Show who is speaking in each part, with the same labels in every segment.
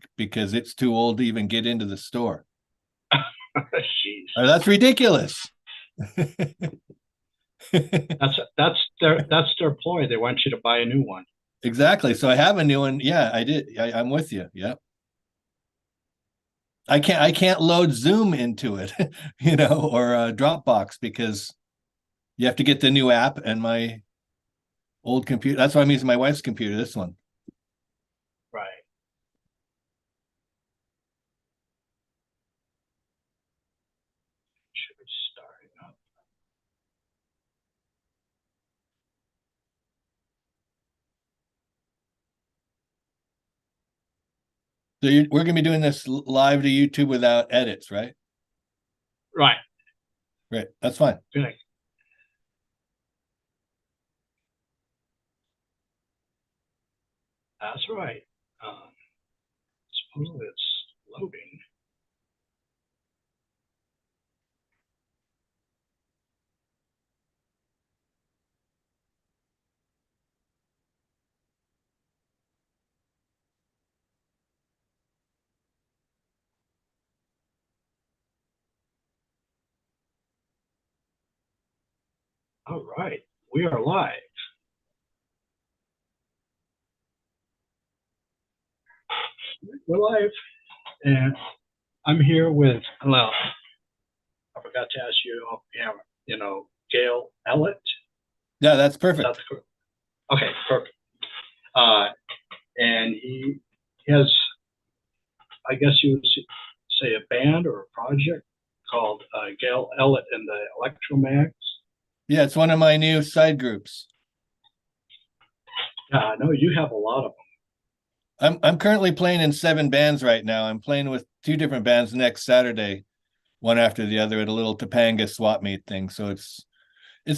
Speaker 1: back because it's too old to even get into the store.
Speaker 2: Jeez.
Speaker 1: That's ridiculous.
Speaker 2: That's their ploy. They want you to buy a new one.
Speaker 1: Exactly. So I have a new one. Yeah, I did. I'm with you. Yep. I can't load Zoom into it, or Dropbox because you have to get the new app and my old computer. That's why I'm using my wife's computer, this one.
Speaker 2: Right. Should be starting up.
Speaker 1: So we're going to be doing this live to YouTube without edits, right?
Speaker 2: Right.
Speaker 1: Right. That's fine.
Speaker 2: Good. That's right. Supposedly it's loading. All right. We are live. We're live. And I'm here with, well, I forgot to ask you off camera, Gayle Ellett.
Speaker 1: Yeah, that's perfect.
Speaker 2: Okay, perfect. Uh, and he has, I guess you would say, a band or a project called Gayle Ellett and the Electromags.
Speaker 1: Yeah, it's one of my new side groups.
Speaker 2: Yeah, I know you have a lot of them.
Speaker 1: I'm currently playing in 7 bands right now. I'm playing with 2 different bands next Saturday, one after the other at a little Topanga swap meet thing. So it's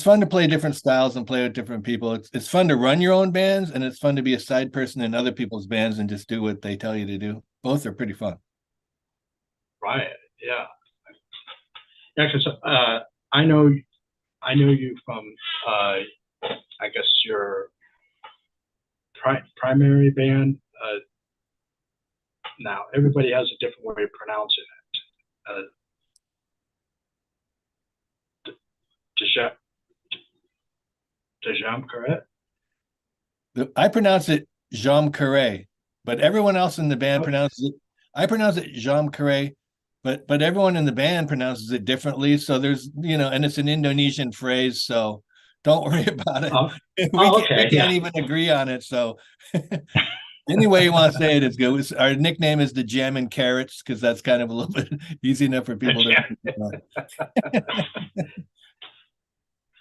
Speaker 1: fun to play different styles and play with different people. It's fun to run your own bands, and it's fun to be a side person in other people's bands and just do what they tell you to do. Both are pretty fun.
Speaker 2: Right. Yeah. Yeah, because I know you from I guess your primary band. Now everybody has a different way of pronouncing it. Dejam, correct?
Speaker 1: I pronounce it Jean Carré, but everyone else in the band
Speaker 2: Oh,
Speaker 1: pronounces it. I pronounce it Jean Carré, but everyone in the band pronounces it differently. So there's and it's an Indonesian phrase, so don't worry about it.
Speaker 2: oh,
Speaker 1: We
Speaker 2: oh,
Speaker 1: can't we
Speaker 2: okay,
Speaker 1: can't
Speaker 2: yeah.
Speaker 1: even agree on it. So any way you want to say it is good. Our nickname is the Jam and Carrots because that's kind of a little bit easy enough for people to.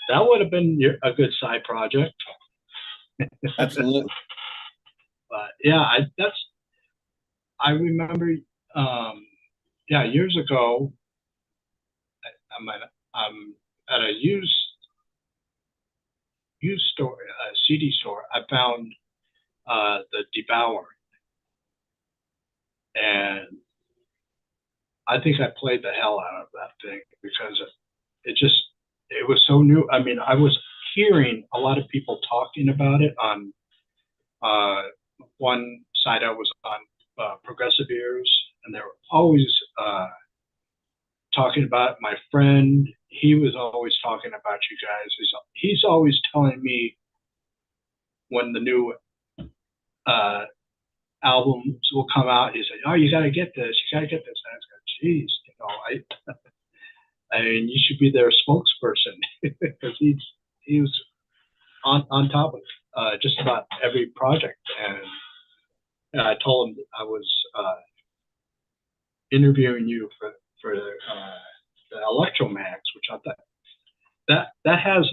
Speaker 2: That would have been a good side project.
Speaker 1: Absolutely.
Speaker 2: But yeah, I remember. Yeah, years ago, I'm at a used store, a CD store. I found the Devour, and I think I played the hell out of that thing because it was so new. I mean, I was hearing a lot of people talking about it on uh, one side. I was on Progressive Ears, and they were always talking about it. My friend. He was always talking about you guys. He's always telling me when the new uh, albums will come out. He's like, "Oh, you got to get this. You got to get this." And I was like, "Geez, I mean, you should be their spokesperson because he was on top of just about every project." And I told him I was interviewing you for the Electromags, which I thought that has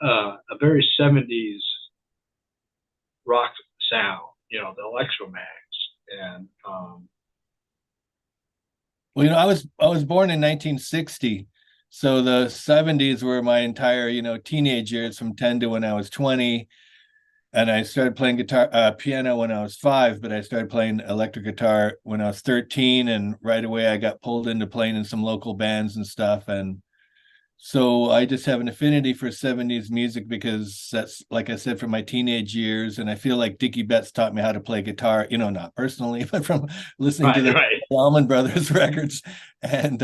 Speaker 2: a very '70s rock sound, the Electromags, and
Speaker 1: Well, I was born in 1960, so the 70s were my entire, teenage years from 10 to when I was 20. And I started playing piano when I was 5, but I started playing electric guitar when I was 13. And right away I got pulled into playing in some local bands and stuff. And So I just have an affinity for 70s music because that's, like I said, from my teenage years. And I feel like Dickie Betts taught me how to play guitar, not personally, but from listening to
Speaker 2: Right,
Speaker 1: the
Speaker 2: right.
Speaker 1: Allman Brothers records. And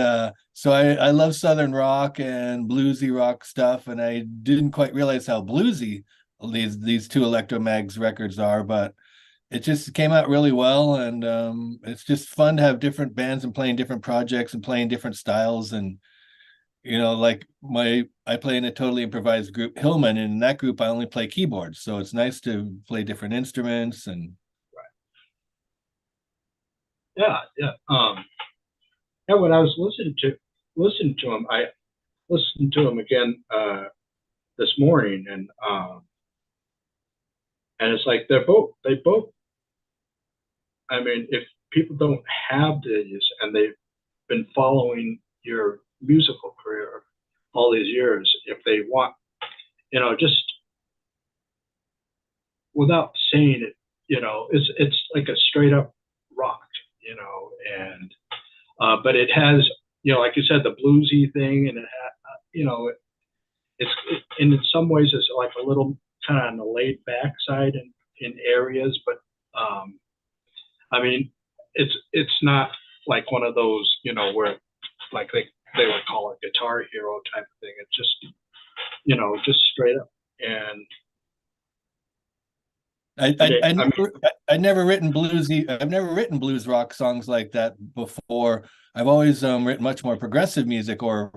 Speaker 1: so I love Southern rock and bluesy rock stuff. And I didn't quite realize how bluesy these two Electromags records are, but it just came out really well. And it's just fun to have different bands and playing different projects and playing different styles. And like I play in a totally improvised group, Hillman, and in that group I only play keyboards. So it's nice to play different instruments and
Speaker 2: Yeah, yeah. Yeah, when I was listening to him, I listened to him again this morning, and it's like they both. I mean, if people don't have these and they've been following your musical career all these years, if they want, just without saying it, it's like a straight up rock, and but it has, like you said, the bluesy thing, and it in some ways it's like a little kind of on the laid back side in areas, but I mean, it's not like one of those, where like they would call it Guitar Hero type of thing. It's just, just straight up. And
Speaker 1: I
Speaker 2: but
Speaker 1: I
Speaker 2: it,
Speaker 1: I
Speaker 2: I mean,
Speaker 1: never I've never written bluesy. I've never written blues rock songs like that before. I've always written much more progressive music or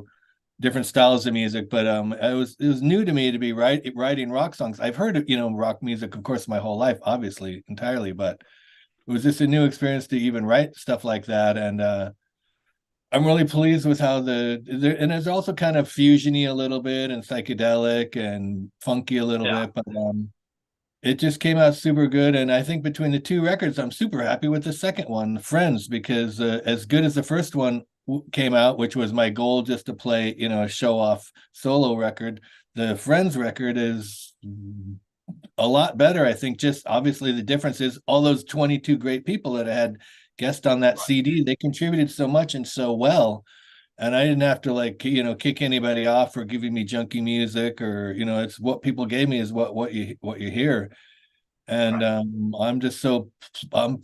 Speaker 1: different styles of music, but it was new to me to be writing rock songs. I've heard of, rock music, of course, my whole life, obviously, entirely, but it was just a new experience to even write stuff like that. And I'm really pleased with how and there's also kind of fusiony a little bit and psychedelic and funky a little
Speaker 2: yeah,
Speaker 1: bit, but it just came out super good. And I think between the two records, I'm super happy with the second one, Friends, because as good as the first one came out, which was my goal just to play, a show off solo record, the Friends record is a lot better. I think just obviously the difference is all those 22 great people that I had guest on that
Speaker 2: right,
Speaker 1: CD, they contributed so much and so well. And I didn't have to like, kick anybody off for giving me junky music or, it's what people gave me is what you hear. And
Speaker 2: right,
Speaker 1: I'm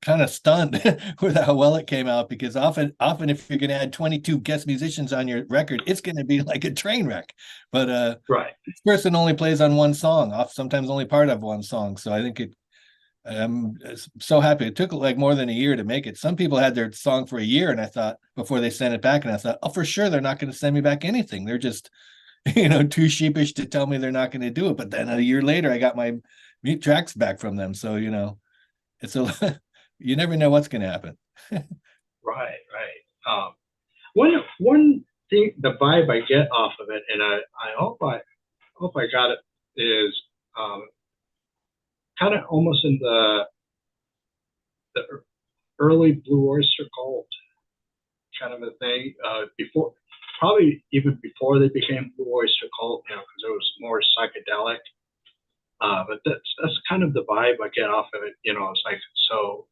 Speaker 1: kind of stunned with how well it came out because often if you're going to add 22 guest musicians on your record, it's going to be like a train wreck. But
Speaker 2: right,
Speaker 1: this person only plays on one song, off sometimes only part of one song. So I think I'm so happy. It took like more than a year to make it. Some people had their song for a year, and I thought before they sent it back, and I thought, oh, for sure they're not going to send me back anything. They're just too sheepish to tell me they're not going to do it. But then a year later, I got my mute tracks back from them. So, it's a, you never know what's going to happen.
Speaker 2: right, right. One thing, the vibe I get off of it, and I hope I got it, is um, kind of almost in the early Blue Oyster Cult kind of a thing. Before, probably even before they became Blue Oyster Cult, because it was more psychedelic. But that's kind of the vibe I get off of it. It's like so,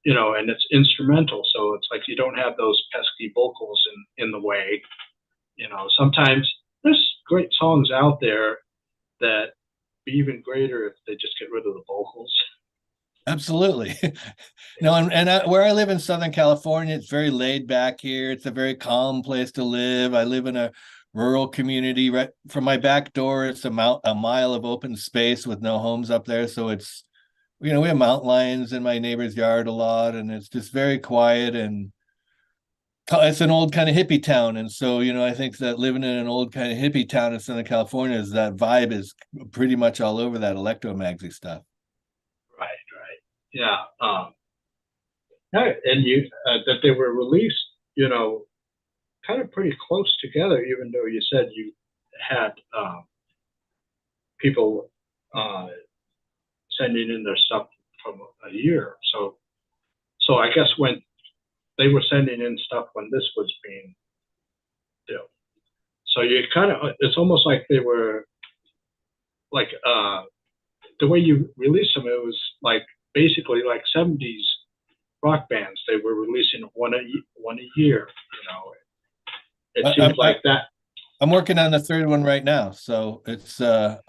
Speaker 2: and it's instrumental, so it's like you don't have those pesky vocals in the way. Sometimes there's great songs out there that be even greater if they just get rid of the vocals.
Speaker 1: Absolutely. No, where I live in Southern California, it's very laid back here. It's a very calm place to live. I live in a rural community. Right from my back door, it's a mile of open space with no homes up there. So we have mountain lions in my neighbor's yard a lot, and it's just very quiet and it's an old kind of hippie town. And so, I think that living in an old kind of hippie town in Southern California is that vibe is pretty much all over that electromagsy stuff.
Speaker 2: Right, right, yeah. And that they were released, kind of pretty close together, even though you said you had people uh, sending in their stuff from a year. So I guess when they were sending in stuff when this was being built, so you kind of it's almost like they were like the way you release them. It was like basically like '70s rock bands. They were releasing one a year. It
Speaker 1: I,
Speaker 2: seems
Speaker 1: I,
Speaker 2: like that.
Speaker 1: I'm working on the third one right now. So it's I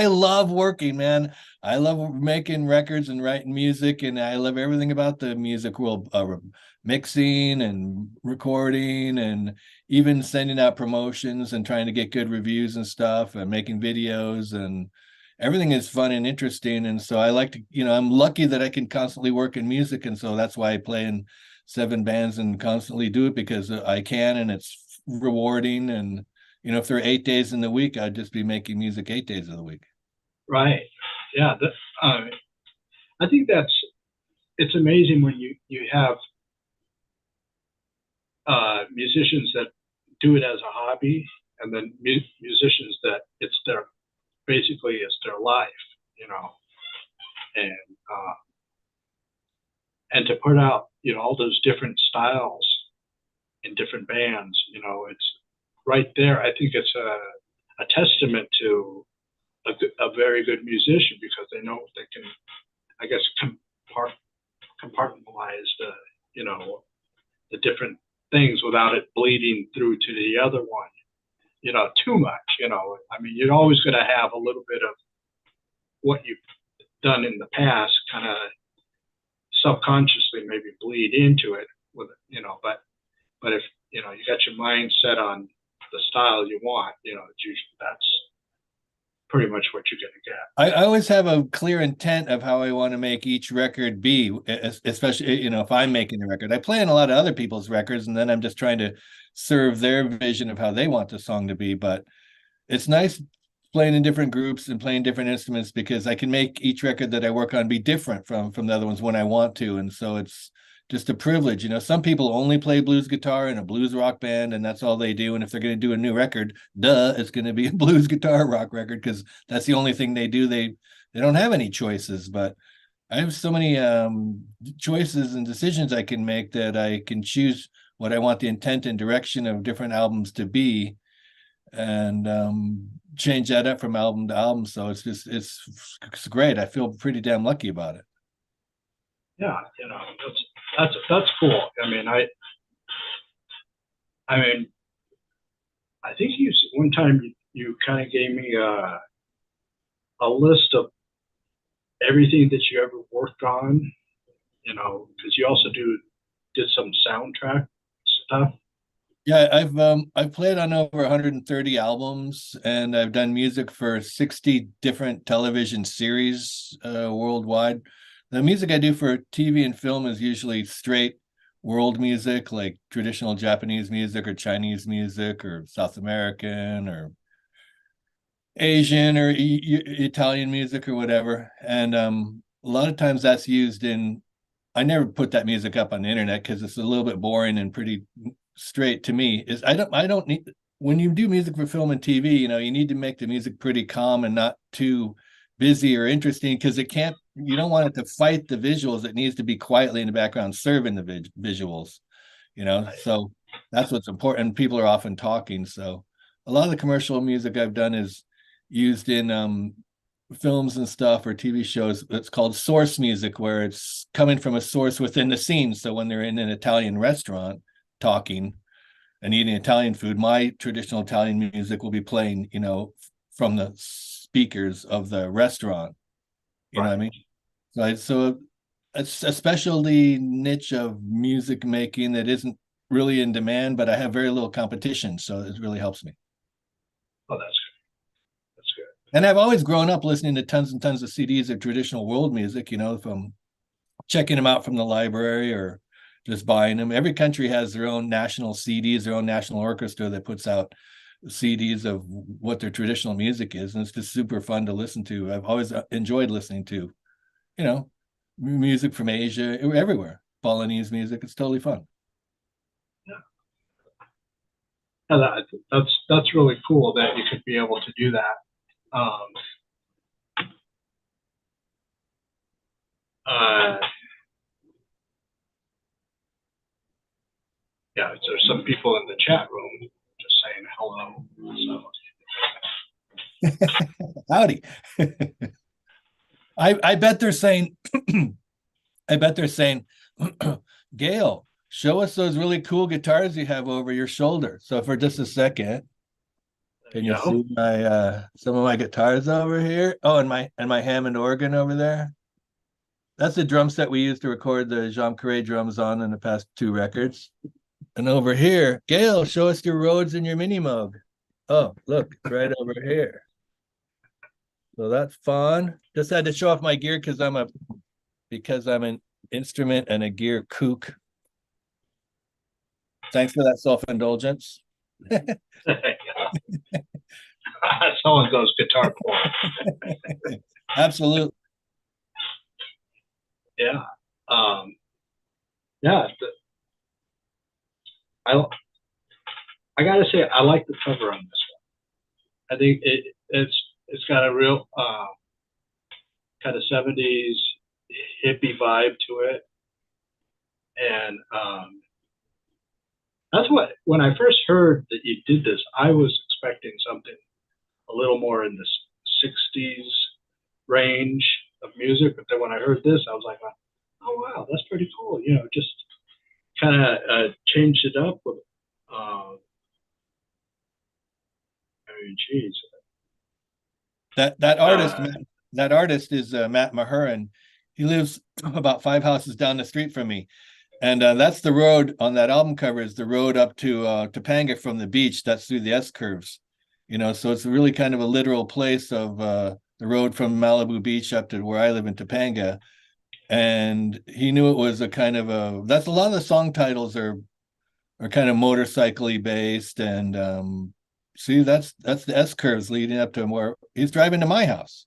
Speaker 1: love working, man. I love making records and writing music, and I love everything about the music world, mixing and recording, and even sending out promotions and trying to get good reviews and stuff, and making videos, and everything is fun and interesting. And so I like to, I'm lucky that I can constantly work in music, and so that's why I play in 7 bands and constantly do it because I can, and it's rewarding. And if there are 8 days in the week, I'd just be making music 8 days of the week.
Speaker 2: Right. Yeah. I think it's amazing when you have musicians that do it as a hobby, and then musicians that it's their basically it's their life, you know, and uh, and to put out all those different styles in different bands, it's right there. I think it's a testament to a very good musician because they know they can, I guess, compartmentalize the different things without it bleeding through to the other one, too much. I mean, you're always going to have a little bit of what you've done in the past kind of subconsciously maybe bleed into it with but if you got your mind set on the style you want, that's pretty much what you're going to get.
Speaker 1: I always have a clear intent of how I want to make each record be, especially, if I'm making a record. I play in a lot of other people's records, and then I'm just trying to serve their vision of how they want the song to be. But it's nice playing in different groups and playing different instruments because I can make each record that I work on be different from the other ones when I want to. And so it's just a privilege. Some people only play blues guitar in a blues rock band, and that's all they do. And if they're going to do a new record, it's going to be a blues guitar rock record because that's the only thing they do. They don't have any choices. But I have so many choices and decisions I can make that I can choose what I want the intent and direction of different albums to be, and change that up from album to album. So it's great. I feel pretty damn lucky about it.
Speaker 2: Yeah, that's cool. I mean, I think one time you kind of gave me a list of everything that you ever worked on, because you also did some soundtrack stuff.
Speaker 1: Yeah, I've played on over 130 albums, and I've done music for 60 different television series worldwide. The music I do for TV and film is usually straight world music, like traditional Japanese music or Chinese music or South American or Asian or Italian music or whatever. And a lot of times that's used in. I never put that music up on the internet because it's a little bit boring and pretty straight to me. Is I don't need when you do music for film and TV, you need to make the music pretty calm and not too busy or interesting because you don't want it to fight the visuals. It needs to be quietly in the background serving the visuals, so that's what's important. People are often talking. So a lot of the commercial music I've done is used in films and stuff or TV shows. It's called source music, where it's coming from a source within the scene. So when they're in an Italian restaurant talking and eating Italian food, my traditional Italian music will be playing, from the speakers of the restaurant. You know what I mean? So it's a specialty niche of music making that isn't really in demand, but I have very little competition, so it really helps me.
Speaker 2: Oh, that's good. That's good.
Speaker 1: And I've always grown up listening to tons and tons of CDs of traditional world music, from checking them out from the library or just buying them. Every country has their own national CDs, their own national orchestra that puts out CDs of what their traditional music is. And it's just super fun to listen to. I've always enjoyed listening to, music from Asia, everywhere. Balinese music. It's totally fun.
Speaker 2: Yeah, that's really cool that you could be able to do that. Yeah, there's some people in the chat room just saying hello.
Speaker 1: Howdy. I bet they're saying, I bet they're saying, Gayle, show us those really cool guitars you have over your shoulder. So for just a second,
Speaker 2: There
Speaker 1: can
Speaker 2: you
Speaker 1: you
Speaker 2: go.
Speaker 1: see my some of my guitars over here? Oh, and my Hammond organ over there. That's the drum set we used to record the Jean Carré drums on in the past two records. And over here, Gayle, show us your Rhodes and your Mini Moog. Oh, look, it's right over here. So that's fun. Just had to show off my gear because I'm an instrument and a gear kook. Thanks for that self-indulgence.
Speaker 2: Someone goes guitar porn.
Speaker 1: Absolutely.
Speaker 2: Yeah. Yeah. I I gotta say I like the cover on this one. I think it's got a real kind of 70s hippie vibe to it, and that's what when I first heard that you did this, I was expecting something a little more in the 60s range of music, but then when I heard this, I was like, oh wow, that's pretty cool. You know, just kind of changed it up with. I mean, geez.
Speaker 1: That artist,
Speaker 2: Uh,
Speaker 1: that artist is Matt Mahurin. He lives about five houses down the street from me, and that's the road on that album cover. Is the road up to Topanga from the beach? That's through the S curves, you know. So it's really kind of a literal place of the road from Malibu Beach up to where I live in Topanga. And he knew it was a kind of a. That's a lot of the song titles are kind of motorcycly based, and see, that's the S curves leading up to where he's driving to my house.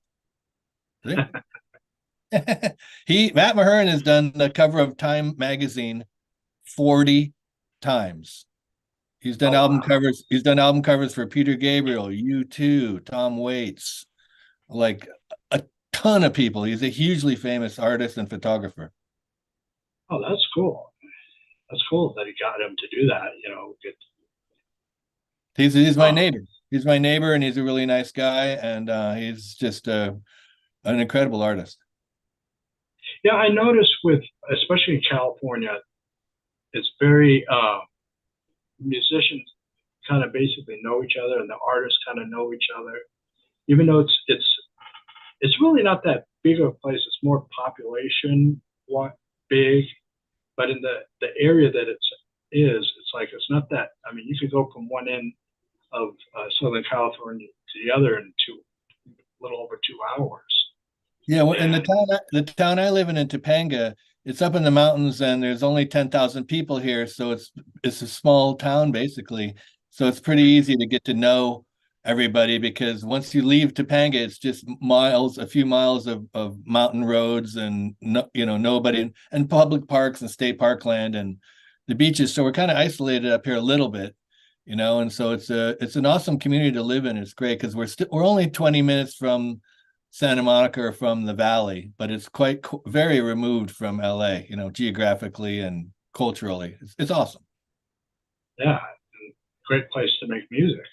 Speaker 1: He Matt Mahurin has done the cover of Time magazine 40 times. He's done
Speaker 2: oh
Speaker 1: album
Speaker 2: wow.
Speaker 1: covers. He's done album covers for Peter Gabriel, U2, Tom Waits, like a ton of people. He's a hugely famous artist and photographer.
Speaker 2: Oh, that's cool. That's cool that he got him to do that. You know,
Speaker 1: He's my
Speaker 2: um,
Speaker 1: neighbor. He's my neighbor, and he's a really nice guy, and he's just an incredible artist.
Speaker 2: yeah, I noticed with especially in California, it's very musicians kind of basically know each other, and the artists kind of know each other. Even though it's really not that big of a place. It's more population what big, but in the area that it's like it's not that. I mean, you could go from one end of Southern California to the other in little over 2 hours.
Speaker 1: Yeah, well, in
Speaker 2: And
Speaker 1: the town I live in Topanga, it's up in the mountains, and there's only 10,000 people here, so it's a small town basically. So it's pretty easy to get to know everybody because once you leave Topanga, it's just miles, a few miles of mountain roads and no, you know, nobody and public parks and state parkland and the beaches. So we're kind of isolated up here a little bit, you know, and so it's an awesome community to live in. It's great because we're only 20 minutes from Santa Monica or from the Valley, but it's quite very removed from LA, you know, geographically and culturally. It's awesome.
Speaker 2: yeah, great place to make music.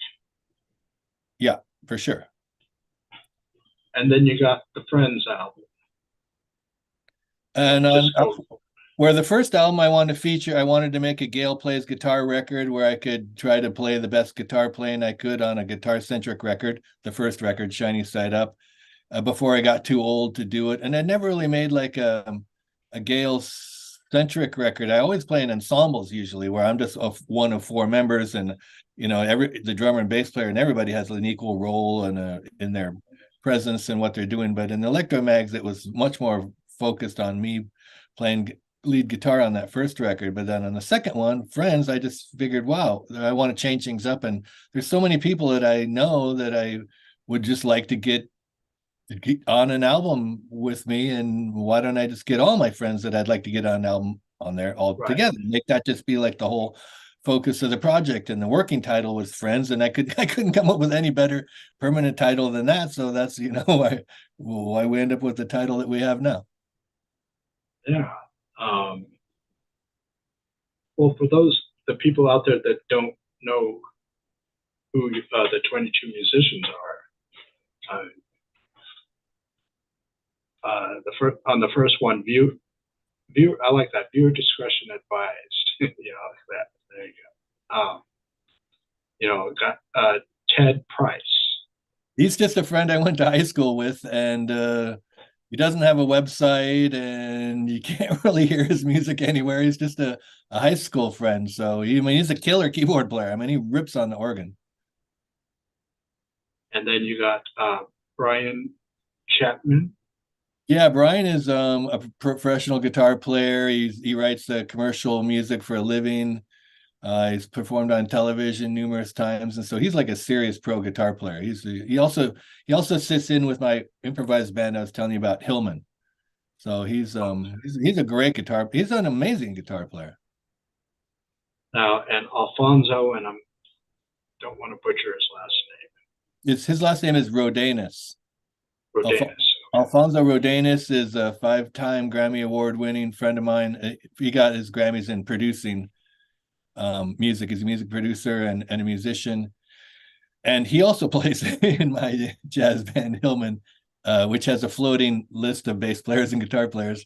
Speaker 1: Yeah, for sure.
Speaker 2: And then you got the Friends album.
Speaker 1: And
Speaker 2: Just go.
Speaker 1: where the first album I wanted to feature, I wanted to make a Gayle plays guitar record where I could try to play the best guitar playing I could on a guitar centric record, the first record, Shiny Side Up, before I got too old to do it. And I never really made like a Gayle centric record. I always play in ensembles usually, where I'm just one of four members, and you know, the drummer and bass player and everybody has an equal role and in their presence and what they're doing. But in the Electromags, it was much more focused on me playing lead guitar on that first record. But then on the second one, Friends, I just figured, wow, I want to change things up. And there's so many people that I know that I would just like to get on an album with me. And why don't I just get all my friends that I'd like to get on an album on there all
Speaker 2: Right.
Speaker 1: together? Make that just be like the whole focus of the project. And the working title was Friends, and I couldn't come up with any better permanent title than that. So that's why we end up with the title that we have now.
Speaker 2: Yeah. Um, well, for the people out there that don't know who the 22 musicians are, the first on the first one, view. I like that. Viewer discretion advised. that there you go. Got Ted Price.
Speaker 1: He's just a friend I went to high school with, and he doesn't have a website, and you can't really hear his music anywhere. He's just a high school friend. So I mean, he's a killer keyboard player. I mean, he rips on the organ.
Speaker 2: And then you got Brian Chapman.
Speaker 1: Yeah, Brian is a professional guitar player. He writes commercial music for a living. He's performed on television numerous times, and so he's like a serious pro guitar player. He also sits in with my improvised band I was telling you about, Hillman. So he's a great guitar. He's an amazing guitar player.
Speaker 2: Now, and Alfonso, and I don't want to butcher his last
Speaker 1: It's his last name is Rodanis.
Speaker 2: name,
Speaker 1: Alf-
Speaker 2: Rodanis.
Speaker 1: Alfonso Rodanis is a five-time Grammy Award-winning friend of mine. He got his Grammys in producing music. He's a music producer and a musician. And he also plays in my jazz band, Hillman, which has a floating list of bass players and guitar players.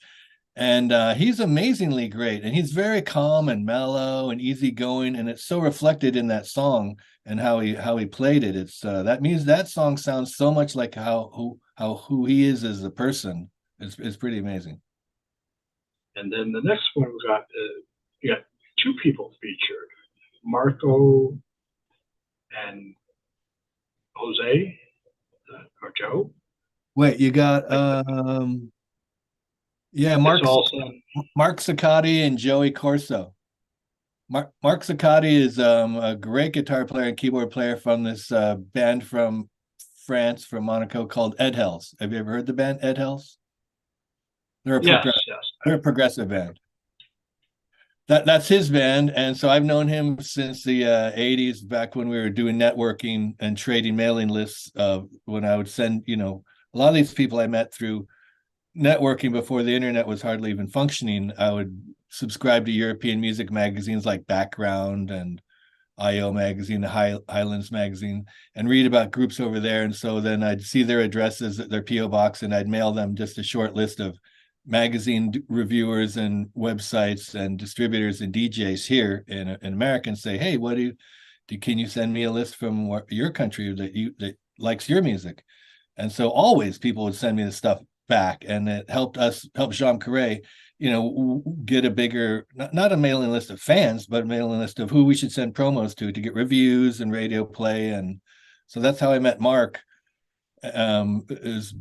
Speaker 1: And he's amazingly great. And he's very calm and mellow and easygoing. And it's so reflected in that song and how he played it. It's that means that song sounds so much like who he is as a person. It's pretty amazing.
Speaker 2: And then the next one we got two people featured, Marco and Jose or Joe.
Speaker 1: Wait, you got yeah,
Speaker 2: It's also
Speaker 1: Mark Saccotti and Joey Corso. Mark Saccotti is a great guitar player and keyboard player from this band from France, from Monaco, called Ed Hells. Have you ever heard the band Ed Hells? They're a
Speaker 2: yes,
Speaker 1: progressive,
Speaker 2: yes.
Speaker 1: they're a progressive band. That's his band, and so I've known him since the '80s, back when we were doing networking and trading mailing lists. When I would send, a lot of these people I met through networking before the internet was hardly even functioning. I would subscribe to European music magazines like Background and IO magazine, the Highlands magazine, and read about groups over there. And so then I'd see their addresses at their PO box, and I'd mail them just a short list of magazine reviewers and websites and distributors and DJs here in America, and say, hey, can you send me a list from your country that likes your music? And so always people would send me the stuff back, and it help Jean Carré, get a bigger, not a mailing list of fans, but a mailing list of who we should send promos to get reviews and radio play. And so that's how I met Mark, is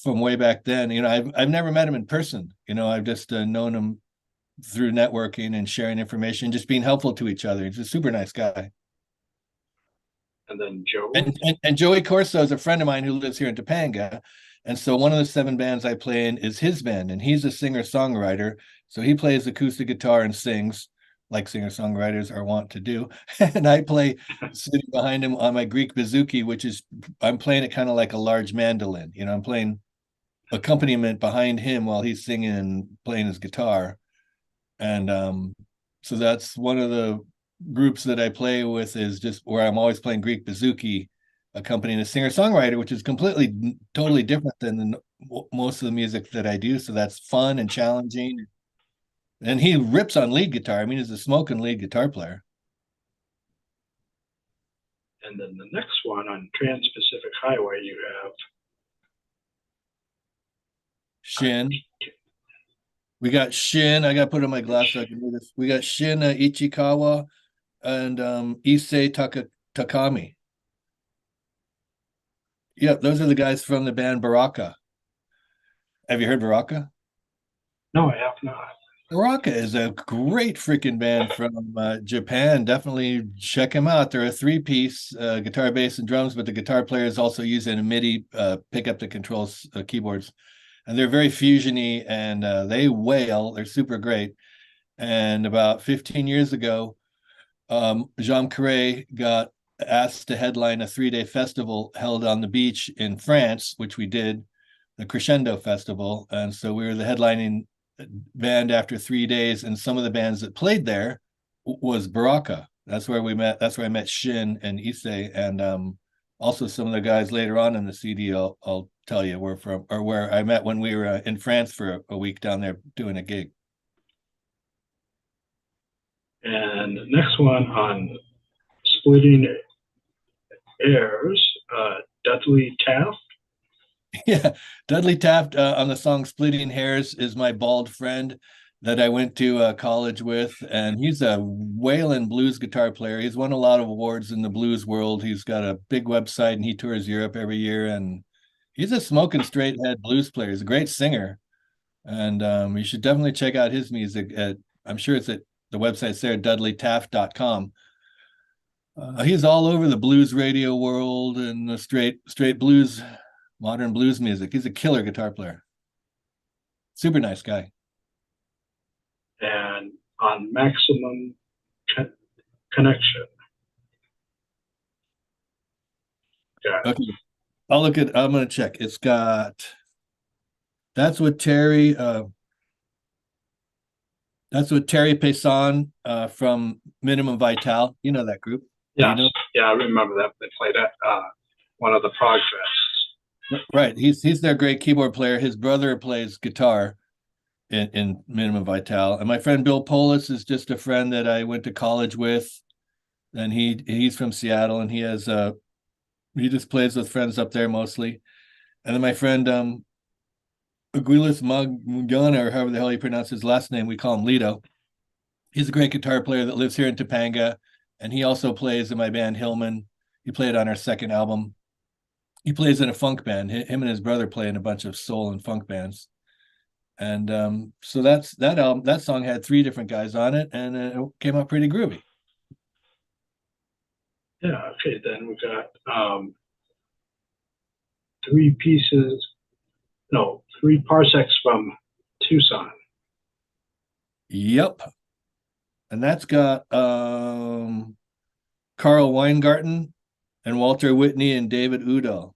Speaker 1: from way back then. I've never met him in person. I've just known him through networking and sharing information, just being helpful to each other. He's a super nice guy.
Speaker 2: And then Joe.
Speaker 1: And Joey Corso is a friend of mine who lives here in Topanga. And so one of the 7 bands I play in is his band, and he's a singer-songwriter. So he plays acoustic guitar and sings like singer-songwriters are wont to do. And I play sitting behind him on my Greek bouzouki, I'm playing it kind of like a large mandolin. I'm playing accompaniment behind him while he's singing and playing his guitar. And so that's one of the groups that I play with, is just where I'm always playing Greek bouzouki, accompanying a singer-songwriter, which is totally different than most of the music that I do. So that's fun and challenging. And he rips on lead guitar. I mean, he's a smoking lead guitar player.
Speaker 2: And then the next one on Trans-Pacific Highway, you have
Speaker 1: Shin. We got Shin. I got to put on my glass so I can do this. We got Shin Ichikawa and Issei Takami. Yeah, those are the guys from the band Baraka. Have you heard Baraka?
Speaker 2: No, I have not.
Speaker 1: Baraka is a great freaking band from Japan. Definitely check them out. They're a 3-piece, guitar, bass, and drums, but the guitar player is also using a MIDI pick up the controls, keyboards. And they're very fusiony, and they wail. They're super great. And about 15 years ago, Jean Carré got asked to headline a 3-day festival held on the beach in France, which we did, the Crescendo Festival. And so we were the headlining band after 3 days, and some of the bands that played there was Baraka. That's where we met. That's where I met Shin and Issei, and also some of the guys later on in the CD. I'll tell you where I met when we were in France for a week down there doing a gig.
Speaker 2: And the next one on splitting airs, Dudley Taft.
Speaker 1: Yeah, Dudley Taft on the song "Splitting Hairs" is my bald friend that I went to college with, and he's a wailing blues guitar player. He's won a lot of awards in the blues world. He's got a big website, and he tours Europe every year. And he's a smoking straight head blues player. He's a great singer, and you should definitely check out his music. I'm sure it's at the website's there, dudleytaft.com. He's all over the blues radio world and the straight blues, modern blues music. He's a killer guitar player. Super nice guy.
Speaker 2: And on Maximum Connection. Yeah.
Speaker 1: Okay. I'm gonna check. It's got that's what Terry Payson from Minimum Vital. You know that group.
Speaker 2: Yeah,
Speaker 1: you know?
Speaker 2: yeah, I remember that. They played at one of the prog fests.
Speaker 1: Right. He's their great keyboard player. His brother plays guitar in Minimum Vital. And my friend Bill Polis is just a friend that I went to college with. And he's from Seattle, and he just plays with friends up there mostly. And then my friend Aguilas Magana, or however the hell you pronounce his last name, we call him Lido. He's a great guitar player that lives here in Topanga, and he also plays in my band Hillman. He played on our second album. He plays in a funk band. Him and his brother play in a bunch of soul and funk bands. And so that album. That song had three different guys on it, and it came out pretty groovy.
Speaker 2: Yeah. Okay. Then we got three pieces. No, 3 parsecs from Tucson.
Speaker 1: Yep. And that's got Carl Weingarten and Walter Whitney and David Udo.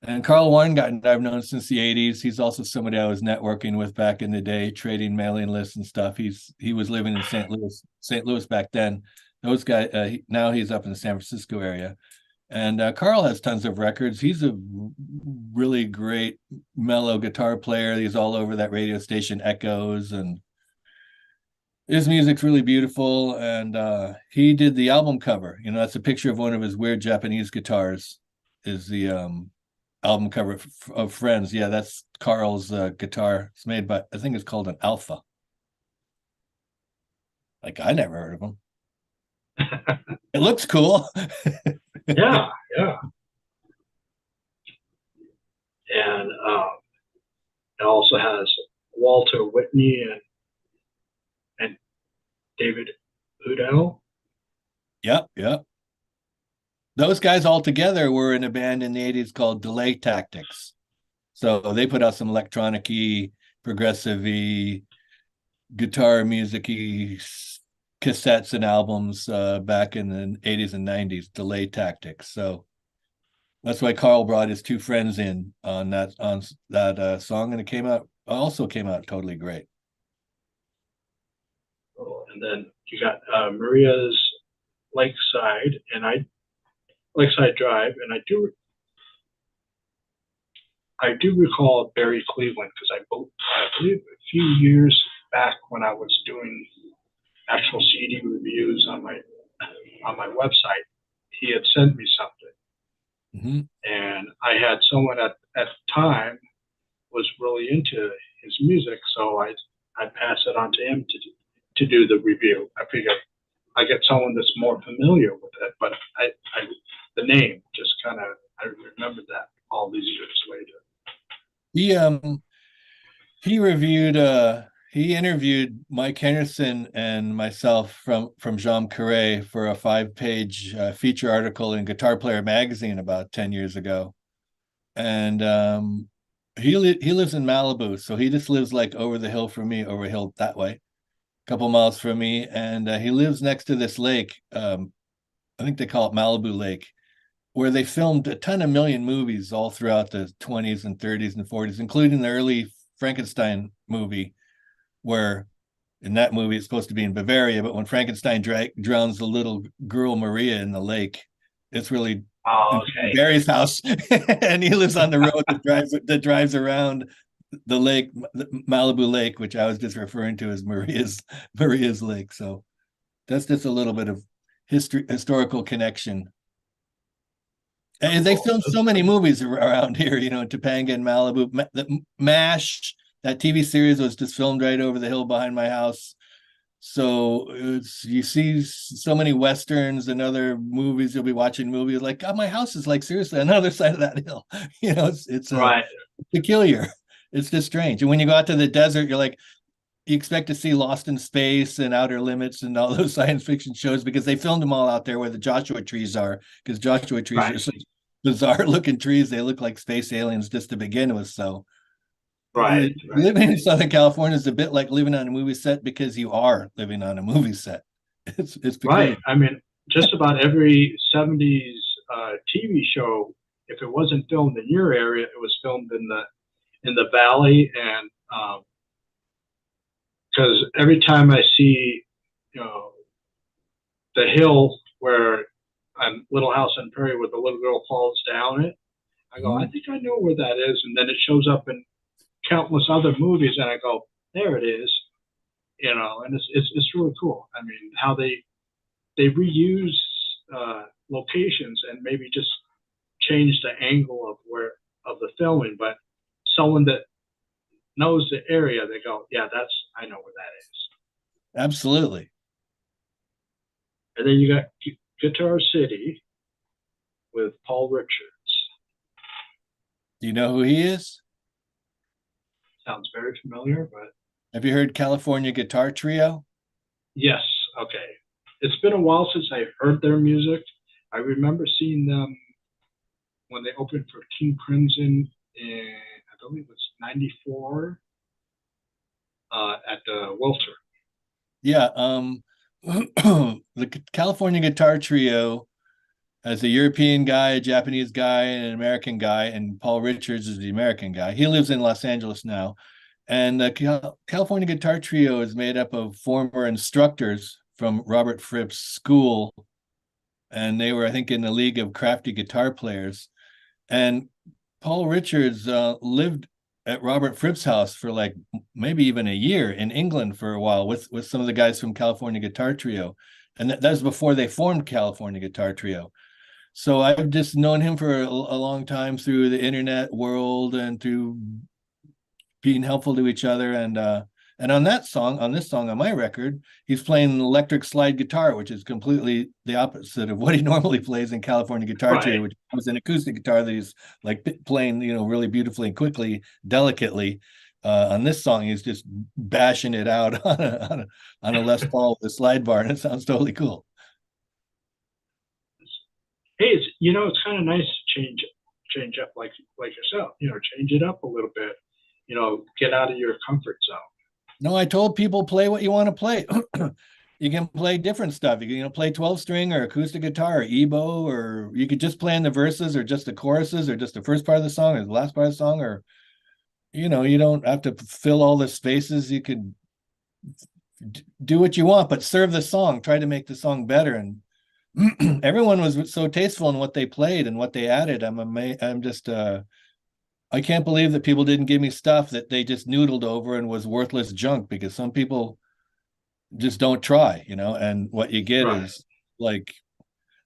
Speaker 1: And Carl Weingarten, I've known since the 80s. He's also somebody I was networking with back in the day, trading mailing lists and stuff. He was living in St. Louis back then. Those guys, now he's up in the San Francisco area. And Carl has tons of records. He's a really great mellow guitar player. He's all over that radio station Echoes, and his music's really beautiful. And he did the album cover. That's a picture of one of his weird Japanese guitars. Is the album cover of Friends? Yeah, that's Carl's guitar. It's made by, I think it's called an Alpha. Like, I never heard of him. It looks cool.
Speaker 2: Yeah, yeah. And it also has Walter Whitney and David Udell.
Speaker 1: Yep. Those guys all together were in a band in the 80s called Delay Tactics. So they put out some electronic-y, progressive-y, guitar music-y cassettes and albums back in the 80s and 90s, Delay Tactics. So that's why Carl brought his two friends in on that song, and it also came out totally great.
Speaker 2: Oh, and then you got Maria's Lakeside Drive, and I do recall Barry Cleveland, because I believe a few years back when I was doing actual CD reviews on my website, he had sent me something, and I had someone at the time was really into his music, so I passed it on to him to do the review. I figured I get someone that's more familiar with it, but the name just kind of, I remembered that all these years later.
Speaker 1: He interviewed Mike Henderson and myself from Jean Carré for a 5-page feature article in Guitar Player magazine about 10 years ago. And he lives in Malibu, so he just lives like over the hill from me, over hill that way, a couple miles from me. And he lives next to this lake. I think they call it Malibu Lake, where they filmed a ton of million movies all throughout the 20s and 30s and 40s, including the early Frankenstein movie, where in that movie it's supposed to be in Bavaria, but when Frankenstein drowns the little girl Maria in the lake, it's really Barry's house. And he lives on the road that drives around the lake, the Malibu Lake, which I was just referring to as Maria's lake. So That's just a little bit of historical connection. And they
Speaker 2: Cool.
Speaker 1: filmed so many movies around here, Topanga and Malibu. The MASH, that TV series was just filmed right over the hill behind my house. So you see so many westerns and other movies. You'll be watching movies like, God, my house is like seriously on the other side of that hill. It's
Speaker 2: Right,
Speaker 1: peculiar. It's just strange. And when you go out to the desert, you're like, you expect to see Lost in Space and Outer Limits and all those science fiction shows because they filmed them all out there where the Joshua trees are. Because Joshua trees
Speaker 2: right,
Speaker 1: are such bizarre looking trees. They look like space aliens just to begin with. So
Speaker 2: right, right.
Speaker 1: living in Southern California is a bit like living on a movie set because you are living on a movie set. It's
Speaker 2: Right.
Speaker 1: peculiar.
Speaker 2: I mean, just about every 70s TV show, if it wasn't filmed in your area, it was filmed in the valley. And because every time I see, you know, the hill where Little House on Prairie where the little girl falls down it, I go, I
Speaker 1: Mhm.
Speaker 2: think I know where that is. And then it shows up in countless other movies, and I go, there it is. And it's really cool. I mean, how they reuse locations and maybe just change the angle of the filming, but someone that knows the area, they go, yeah, that's I know where that is.
Speaker 1: Absolutely.
Speaker 2: And then you got Guitar City with Paul Richards.
Speaker 1: Do you know who he is?
Speaker 2: Sounds very familiar, but
Speaker 1: Have you heard California Guitar Trio?
Speaker 2: yes, okay. It's been a while since I heard their music. I remember seeing them when they opened for King Crimson in, I believe it was '94 at the Wilter.
Speaker 1: Yeah. The California Guitar Trio as a European guy, a Japanese guy, and an American guy, and Paul Richards is the American guy. He lives in Los Angeles now. And the California Guitar Trio is made up of former instructors from Robert Fripp's school, and they were, I think, in the League of Crafty Guitar Players. And Paul Richards lived at Robert Fripp's house for like maybe even a year in England for a while with some of the guys from California Guitar Trio, and that was before they formed California Guitar Trio. So I've just known him for a long time through the internet world and through being helpful to each other. And on this song on my record, he's playing an electric slide guitar, which is completely the opposite of what he normally plays in California Guitar
Speaker 2: Right.
Speaker 1: Trio, which was an acoustic guitar that he's like playing, really beautifully and quickly, delicately. On this song, he's just bashing it out on a Les Paul with a slide bar, and it sounds totally cool.
Speaker 2: Hey, it's kind of nice to change up like yourself. Change it up a little bit. Get out of your comfort zone.
Speaker 1: No, I told people play what you want to play. You can play different stuff. You can, play 12 string or acoustic guitar or ebow, or you could just play in the verses or just the choruses or just the first part of the song or the last part of the song, or you don't have to fill all the spaces. You could do what you want, but serve the song, try to make the song better. And everyone was so tasteful in what they played and what they added. I'm amazed. I'm just I can't believe that people didn't give me stuff that they just noodled over and was worthless junk, because some people just don't try, and what you get
Speaker 2: Right.
Speaker 1: is like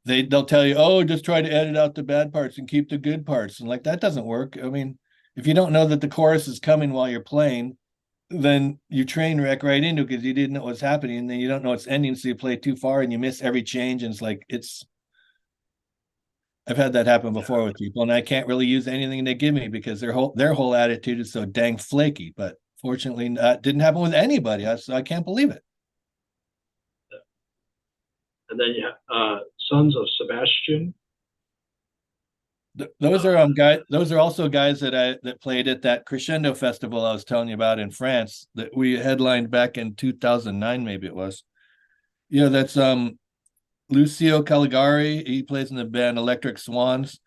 Speaker 1: they'll tell you, oh, just try to edit out the bad parts and keep the good parts. And like that doesn't work. I mean, if you don't know that the chorus is coming while you're playing, then you train wreck right into it because you didn't know what's happening, and then you don't know it's ending, so you play too far and you miss every change. And it's like I've had that happen before with people, and I can't really use anything they give me because their whole attitude is so dang flaky. But fortunately, that didn't happen with anybody. I can't believe it.
Speaker 2: And then you have Sons of Sebastian.
Speaker 1: Those are
Speaker 2: Uh,
Speaker 1: guys. Those are also guys that played at that Crescendo festival I was telling you about in France that we headlined back in 2009, maybe it was. Yeah, that's Lucio Caligari. He plays in the band Electric Swans,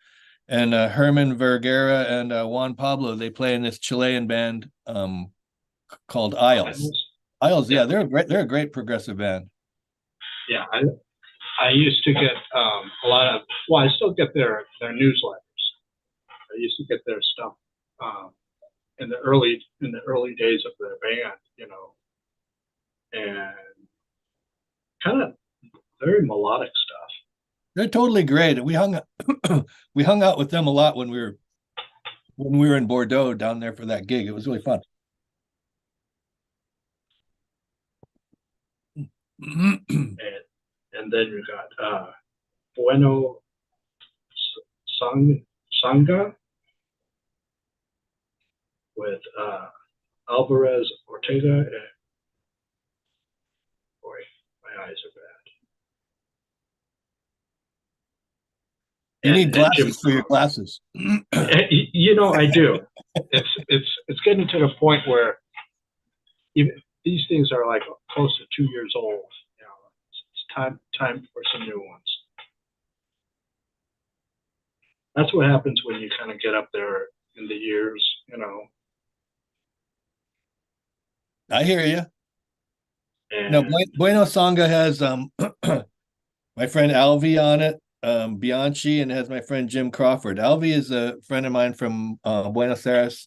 Speaker 1: and Herman Vergara and Juan Pablo. They play in this Chilean band called Isles.
Speaker 2: Isles.
Speaker 1: Isles,
Speaker 2: Yeah,
Speaker 1: yeah, they're a great progressive band.
Speaker 2: yeah. I used to get a lot of. Well, I still get their newsletters. I used to get their stuff in the early days of their band, and kind of very melodic stuff.
Speaker 1: They're totally great. We hung out with them a lot when we were in Bordeaux down there for that gig. It was really fun.
Speaker 2: And then you got Bueno Sanga with Alvarez Ortega. And, boy, my eyes are bad.
Speaker 1: You need
Speaker 2: and Jim
Speaker 1: glasses for your glasses.
Speaker 2: You know, I do. It's getting to the point where even these things are like close to 2 years old. You know, it's time for some new ones. That's what happens when you kind of get up there in the years, you know.
Speaker 1: I hear you. No,
Speaker 2: And
Speaker 1: Bueno Sangha has my friend Alvi on it, Bianchi, and it has my friend Jim Crawford. Alvi is a friend of mine from Buenos Aires,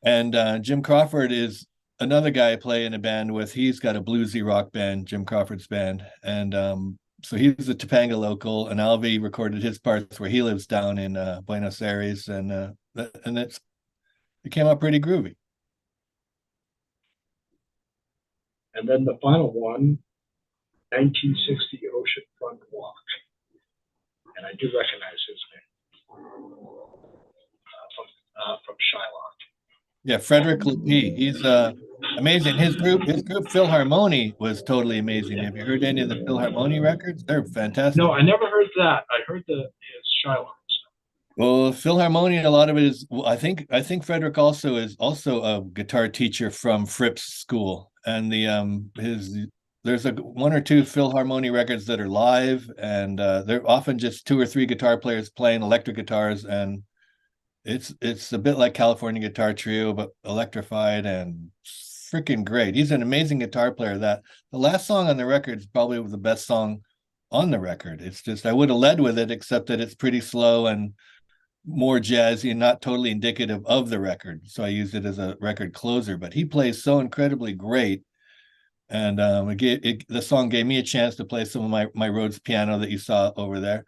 Speaker 1: and Jim Crawford is another guy I play in a band with. He's got a bluesy rock band, Jim Crawford's band, and so he's a Topanga local. And Alvi recorded his parts where he lives down in Buenos Aires, and it came out pretty groovy.
Speaker 2: and then the final one, 1960 Oceanfront Walk, and I do recognize his name from Shylock.
Speaker 1: Yeah, Frederick Lepee. He's amazing. His group Philharmonie was totally amazing. Have you heard any of the Philharmonie records? They're fantastic.
Speaker 2: No, I never heard that. I heard his Shylock.
Speaker 1: Well, Philharmonie, a lot of it is. Well, I think Frederick also is also a guitar teacher from Fripp's school, and there's one or two Philharmonie records that are live, and they're often just two or three guitar players playing electric guitars, and it's a bit like California Guitar Trio, but electrified and freaking great. He's an amazing guitar player. That the last song on the record is probably the best song on the record. It's just I would have led with it, except that it's pretty slow and more jazzy and not totally indicative of the record. So I used it as a record closer. But he plays so incredibly great, and the song gave me a chance to play some of my Rhodes piano that you saw over there,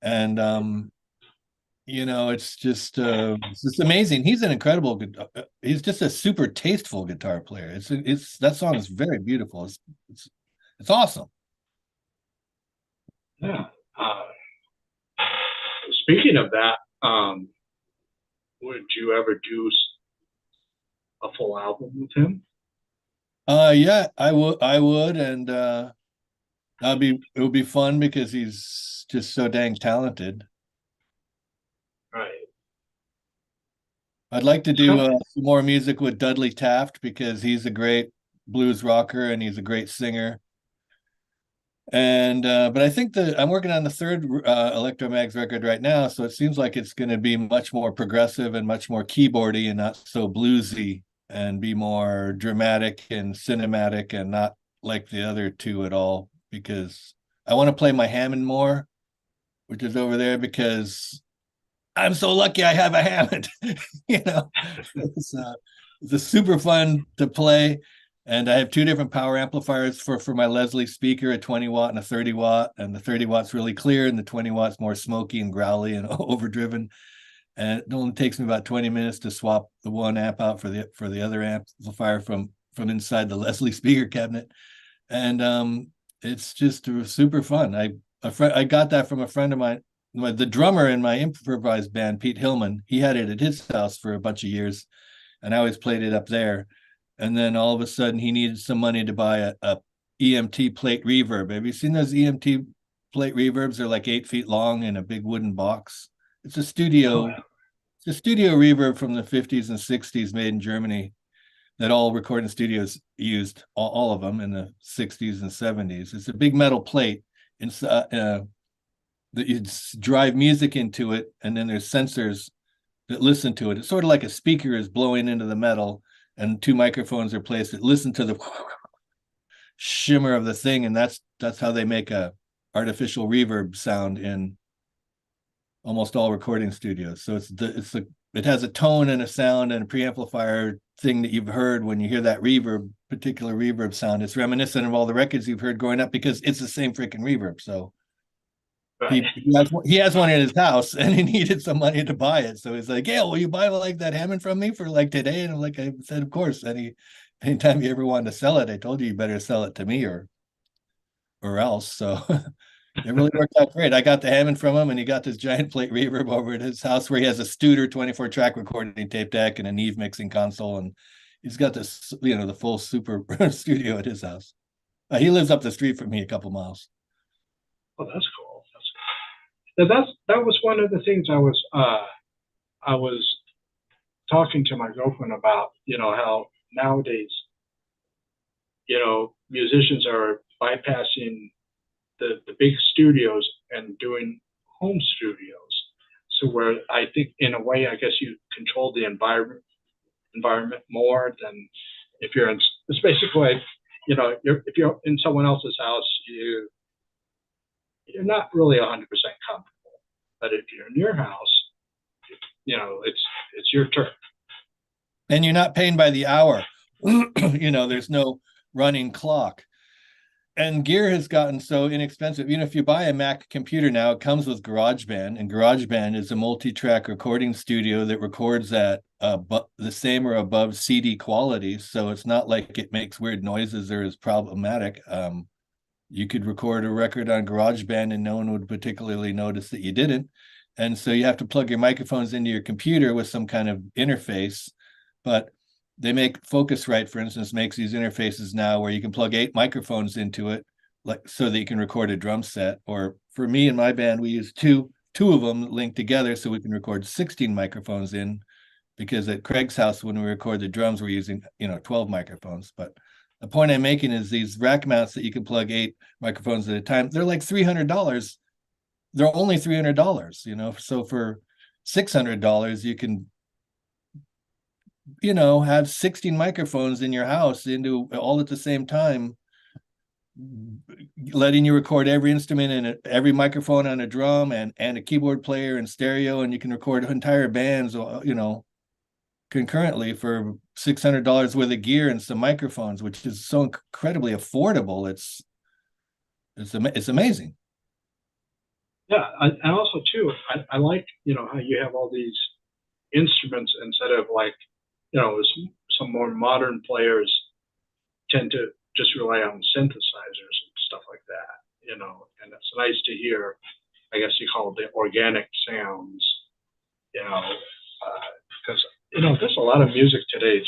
Speaker 1: and it's just amazing. He's an incredible. He's just a super tasteful guitar player. It's that song is very beautiful. It's awesome.
Speaker 2: Yeah. Speaking of that, would you ever do a full album with him?
Speaker 1: Yeah, I would, and it would be fun because he's just so dang talented.
Speaker 2: Right.
Speaker 1: I'd like to do some more music with Dudley Taft because he's a great blues rocker and he's a great singer. And but I think that I'm working on the third Electromags record right now, so it seems like it's going to be much more progressive and much more keyboardy and not so bluesy, and be more dramatic and cinematic and not like the other two at all, because I want to play my Hammond more, which is over there, because I'm so lucky I have a Hammond. you know, it's super fun to play. And I have two different power amplifiers for my Leslie speaker, a 20 watt and a 30 watt. And the 30 watt's really clear, and the 20 watt's more smoky and growly and overdriven. And it only takes me about 20 minutes to swap the one amp out for the other amplifier from inside the Leslie speaker cabinet. And it's just super fun. I got that from a friend of mine, the drummer in my improvised band, Pete Hillman. He had it at his house for a bunch of years, and I always played it up there. And then all of a sudden he needed some money to buy a EMT plate reverb. Have you seen those EMT plate reverbs? They're like 8 feet long in a big wooden box. It's a studio reverb from the 50s and 60s, made in Germany, that all recording studios used, all of them in the 60s and 70s. It's a big metal plate that you drive music into it, and then there's sensors that listen to it. It's sort of like a speaker is blowing into the metal, and two microphones are placed that listen to the shimmer of the thing, and that's how they make a artificial reverb sound in almost all recording studios. So it has a tone and a sound and a preamplifier thing that you've heard when you hear that reverb particular reverb sound. It's reminiscent of all the records you've heard growing up because it's the same freaking reverb. So
Speaker 2: Right.
Speaker 1: he has one in his house and he needed some money to buy it. So he's like, Gayle, will you buy like that Hammond from me for like today? And I'm like, I said, of course. Anytime you ever wanted to sell it, I told you better sell it to me or else. So it really worked out great. I got the Hammond from him, and he got this giant plate reverb over at his house where he has a Studer 24 track recording tape deck and a Neve mixing console. And he's got this, the full super studio at his house. He lives up the street from me a couple miles.
Speaker 2: Oh, that's cool. That was one of the things I was talking to my girlfriend about. How nowadays, musicians are bypassing the big studios and doing home studios. So where I think in a way, I guess you control the environment more than if you're in. It's basically, if you're in someone else's house, you're not really 100% comfortable. But if you're in your house, it's your turn.
Speaker 1: And you're not paying by the hour. There's no running clock. And gear has gotten so inexpensive. If you buy a Mac computer now, it comes with GarageBand, and GarageBand is a multi-track recording studio that records at the same or above CD quality. So it's not like it makes weird noises or is problematic. You could record a record on GarageBand and no one would particularly notice that you didn't. And so you have to plug your microphones into your computer with some kind of interface. But they make Focusrite, for instance, makes these interfaces now where you can plug 8 microphones into it, like so that you can record a drum set. Or for me and my band, we use two of them linked together so we can record 16 microphones in. Because at Craig's house, when we record the drums, we're using 12 microphones. But the point I'm making is these rack mounts that you can plug 8 microphones at a time, they're like $300. They're only $300, So for $600, you can have 16 microphones in your house into all at the same time, letting you record every instrument and every microphone on a drum and a keyboard player and stereo, and you can record entire bands, concurrently for $600 worth of gear and some microphones, which is so incredibly affordable. It's amazing.
Speaker 2: Yeah, and also too, I like how you have all these instruments instead of like some more modern players tend to just rely on synthesizers and stuff like that, and it's nice to hear, I guess you call it the organic sounds, because, there's a lot of music today.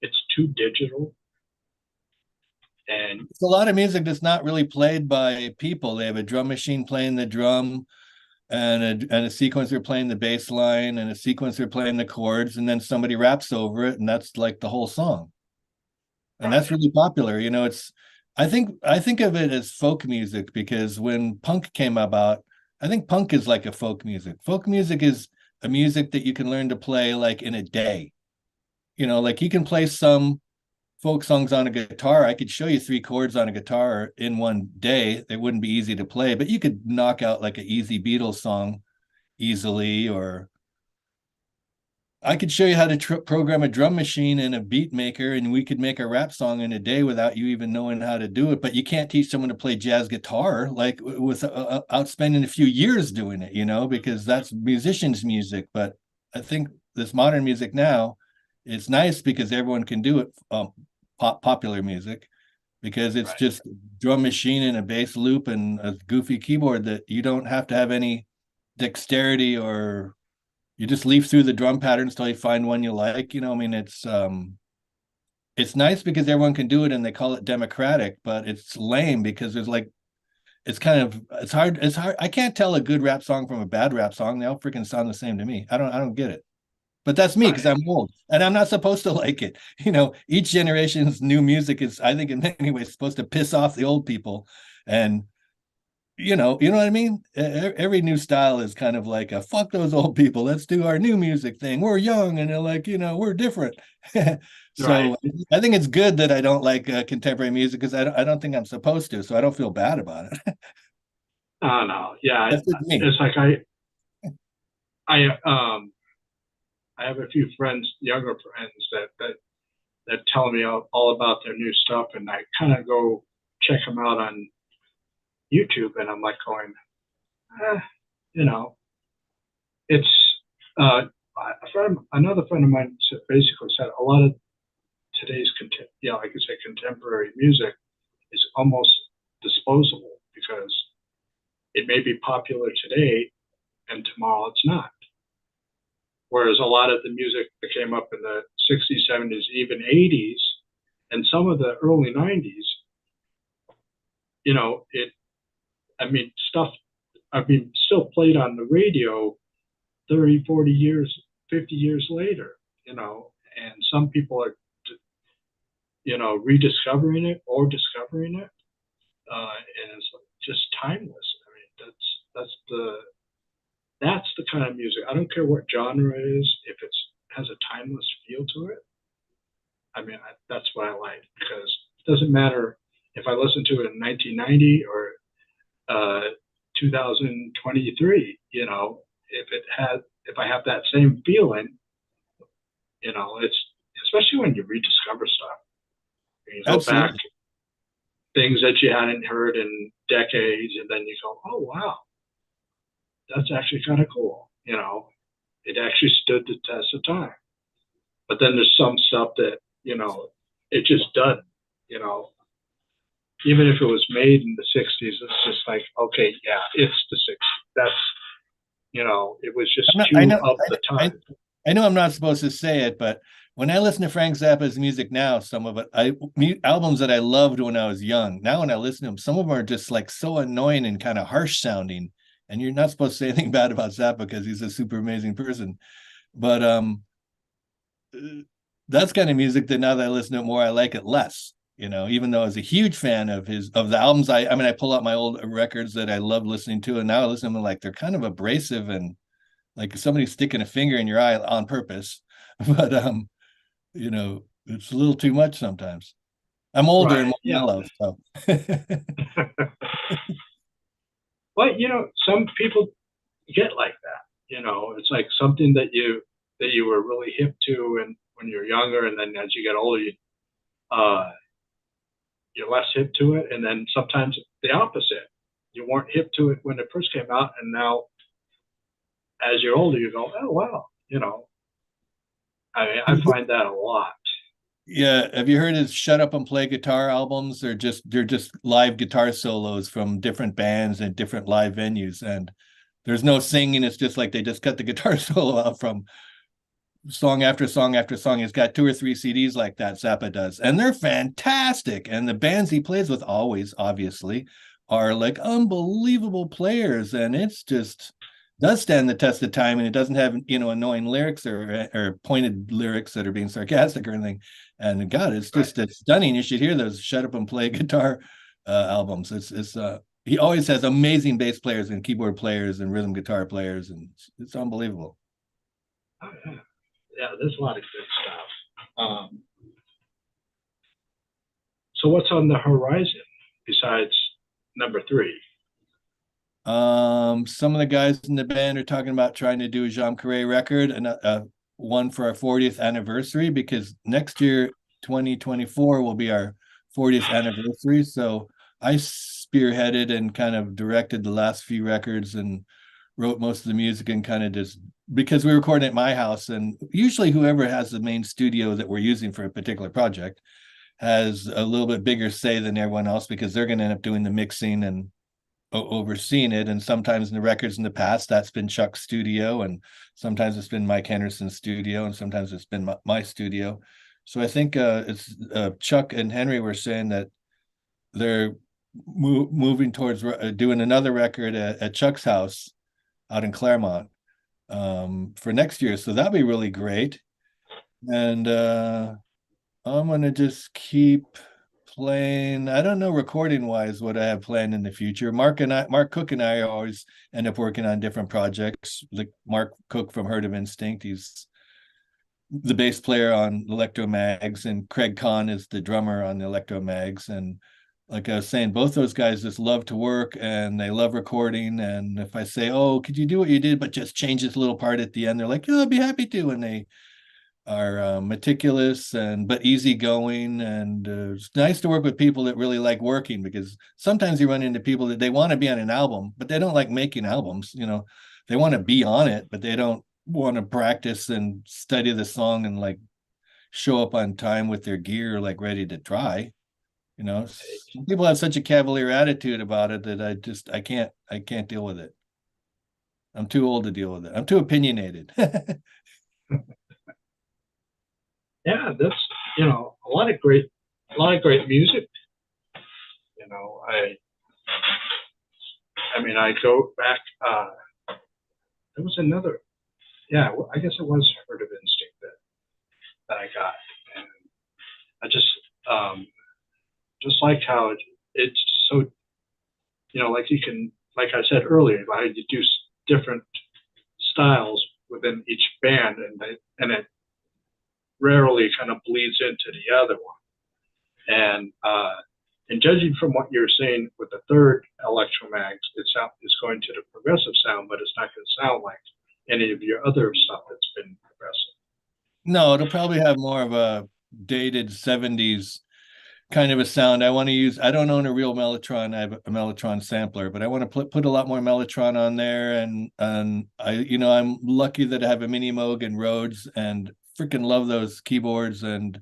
Speaker 2: It's too digital. And
Speaker 1: it's a lot of music that's not really played by people. They have a drum machine playing the drum and a sequencer playing the bass line and a sequencer playing the chords, and then somebody raps over it, and that's like the whole song. And that's really popular. I think of it as folk music because when punk came about, I think punk is like a folk music. Folk music is a music that you can learn to play like in a day. Like you can play some folk songs on a guitar. I could show you 3 chords on a guitar in one day. They wouldn't be easy to play, but you could knock out like an easy Beatles song easily. Or I could show you how to program a drum machine and a beat maker, and we could make a rap song in a day without you even knowing how to do it. But you can't teach someone to play jazz guitar like without spending a few years doing it, because that's musicians' music. But I think this modern music now, it's nice because everyone can do it. Popular music, because it's just drum machine and a bass loop and a goofy keyboard that you don't have to have any dexterity, or you just leaf through the drum patterns till you find one you like. It's nice because everyone can do it and they call it democratic, but it's lame because it's hard. I can't tell a good rap song from a bad rap song. They all freaking sound the same to me. I don't get it. But that's me because I'm old and I'm not supposed to like it. Each generation's new music is, I think, in many ways supposed to piss off the old people. And you know what I mean? Every new style is kind of like a fuck those old people. Let's do our new music thing. We're young and they're like, we're different. So I think it's good that I don't like contemporary music because I don't think I'm supposed to. So I don't feel bad about it.
Speaker 2: Oh no, yeah,
Speaker 1: That's just me.
Speaker 2: it's like I have a few friends, younger friends that they're telling me all about their new stuff, and I kind of go check them out on YouTube, and I'm like going, eh, you know, it's another friend of mine basically said a lot of today's like I say, contemporary music is almost disposable because it may be popular today and tomorrow it's not. Whereas a lot of the music that came up in the 60s, 70s, even 80s, and some of the early 90s, I mean, still played on the radio 30, 40 years, 50 years later, and some people are, rediscovering it or discovering it. And it's just timeless. I mean, that's the kind of music. I don't care what genre it is, if it has a timeless feel to it. I mean, that's what I like, because it doesn't matter if I listen to it in 1990 or 2023. If I have that same feeling, it's especially when you rediscover stuff. You go back,
Speaker 1: Absolutely.
Speaker 2: things that you hadn't heard in decades, and then you go, oh wow, that's actually kind of cool. It actually stood the test of time. But then there's some stuff that it just doesn't. You know, Even if it was made in the '60s, it's just like, okay, yeah, it's the '60s. It was just
Speaker 1: I'm not, I
Speaker 2: too
Speaker 1: know,
Speaker 2: of the
Speaker 1: I,
Speaker 2: time.
Speaker 1: I know I'm not supposed to say it, but when I listen to Frank Zappa's music now, some of it, albums that I loved when I was young. Now, when I listen to them, some of them are just like so annoying and kind of harsh sounding. And you're not supposed to say anything bad about Zappa because he's a super amazing person. But that's kind of music that now that I listen to it more, I like it less. Even though I was a huge fan of the albums, I mean, I pull out my old records that I love listening to, and now I listen to them like they're kind of abrasive and like somebody sticking a finger in your eye on purpose. But it's a little too much sometimes. I'm older and
Speaker 2: Right.
Speaker 1: more
Speaker 2: Yeah.
Speaker 1: mellow, so
Speaker 2: But some people get like that. It's like something that you were really hip to, and when you're younger, and then as you get older, uh, you're less hip to it, and then sometimes the opposite. You weren't hip to it when it first came out, and now as you're older, you go, oh wow, I mean, I find that a lot.
Speaker 1: yeah. Have you heard his "Shut Up and Play Guitar" albums? They're just live guitar solos from different bands and different live venues, and there's no singing. It's just like they just cut the guitar solo out from song after song after song. He's got 2 or 3 CDs like that, Zappa does, and they're fantastic. And the bands he plays with always, obviously, are like unbelievable players, and it's just does stand the test of time, and it doesn't have annoying lyrics or pointed lyrics that are being sarcastic or anything. And God,
Speaker 2: Right.
Speaker 1: it's stunning. You should hear those "Shut Up and Play Guitar" albums. It's he always has amazing bass players and keyboard players and rhythm guitar players, and it's unbelievable.
Speaker 2: Oh, yeah. Yeah, there's a lot of good stuff. So what's on the horizon besides number three?
Speaker 1: Some of the guys in the band are talking about trying to do a Jean Carré record and one for our 40th anniversary, because next year, 2024, will be our 40th anniversary. So I spearheaded and kind of directed the last few records and wrote most of the music, and kind of just because we recorded at my house, and usually whoever has the main studio that we're using for a particular project has a little bit bigger say than everyone else, because they're going to end up doing the mixing and overseeing it. And sometimes in the records in the past, that's been Chuck's studio, and sometimes it's been Mike Henderson's studio, and sometimes it's been my studio. So I think it's Chuck and Henry were saying that they're moving towards doing another record at Chuck's house out in Claremont for next year. So that'd be really great. And I'm gonna just keep playing. I don't know recording wise what I have planned in the future. Mark Cook and I always end up working on different projects. Like Mark Cook from Herd of Instinct, he's the bass player on Electromags, and Craig Kahn is the drummer on the Electromags. And like I was saying, both those guys just love to work and they love recording. And if I say, "Oh, could you do what you did, but just change this little part at the end?" They're like, "Yeah, I'd be happy to." And they meticulous and but easygoing, and it's nice to work with people that really like working, because sometimes you run into people that they want to be on an album but they don't like making albums. They want to be on it but they don't want to practice and study the song and like show up on time with their gear like ready to try. Some people have such a cavalier attitude about it that I can't deal with it. I'm too old to deal with it. I'm too opinionated.
Speaker 2: Yeah, that's a lot of great music. You know, I mean, I go back. There was another. Yeah, I guess it was Herd of Instinct that I got, and I just like how it's so, like you can, like I said earlier, like you do different styles within each band, and it rarely kind of bleeds into the other one. And judging from what you're saying with the third Electromags, it's going to the progressive sound, but it's not going to sound like any of your other stuff that's been progressive.
Speaker 1: No, it'll probably have more of a dated 70s kind of a sound. I don't own a real Mellotron. I have a Mellotron sampler, but I want to put a lot more Mellotron on there. And I'm lucky that I have a Mini Moog and Rhodes, and freaking love those keyboards. And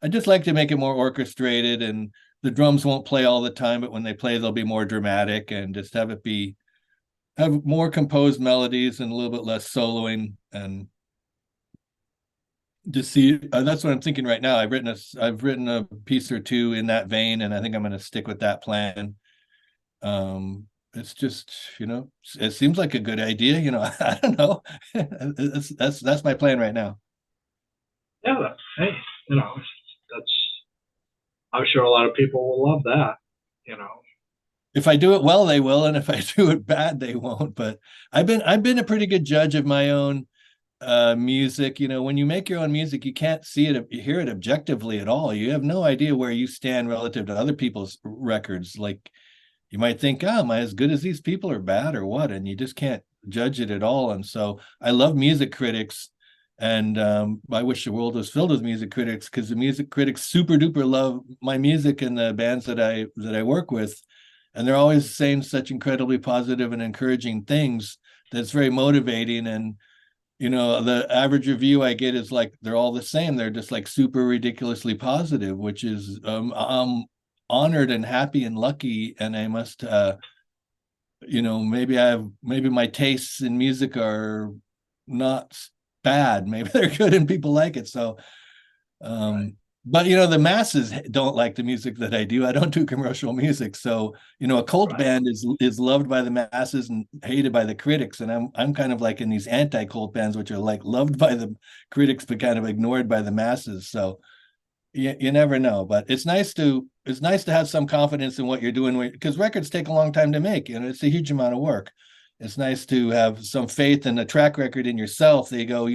Speaker 1: I just like to make it more orchestrated, and the drums won't play all the time, but when they play, they'll be more dramatic, and just have more composed melodies and a little bit less soloing. And just see, that's what I'm thinking right now. I've written a piece or two in that vein, and I think I'm going to stick with that plan. It's just, it seems like a good idea. I don't know. That's my plan right now.
Speaker 2: Yeah, hey, that's I'm sure a lot of people will love that. You know,
Speaker 1: If I do it well, they will, and if I do it bad, they won't. But I've been a pretty good judge of my own music. When you make your own music, you can't see it, you hear it objectively at all. You have no idea where you stand relative to other people's records. Like, you might think, oh, am I as good as these people, or bad, or what? And you just can't judge it at all. And so I love music critics, and I wish the world was filled with music critics, because the music critics super duper love my music and the bands that I work with, and they're always saying such incredibly positive and encouraging things that's very motivating. And the average review I get is like they're all the same. They're just like super ridiculously positive, which is I'm honored and happy and lucky. And I must maybe my tastes in music are not bad. Maybe they're good and people like it. So
Speaker 2: right,
Speaker 1: but the masses don't like the music that I do. I don't do commercial music. So, a cult
Speaker 2: right,
Speaker 1: band is loved by the masses and hated by the critics. And I'm kind of like in these anti-cult bands, which are like loved by the critics but kind of ignored by the masses. So you never know. But it's nice to have some confidence in what you're doing, because records take a long time to make. It's a huge amount of work. It's nice to have some faith and a track record in yourself. They go,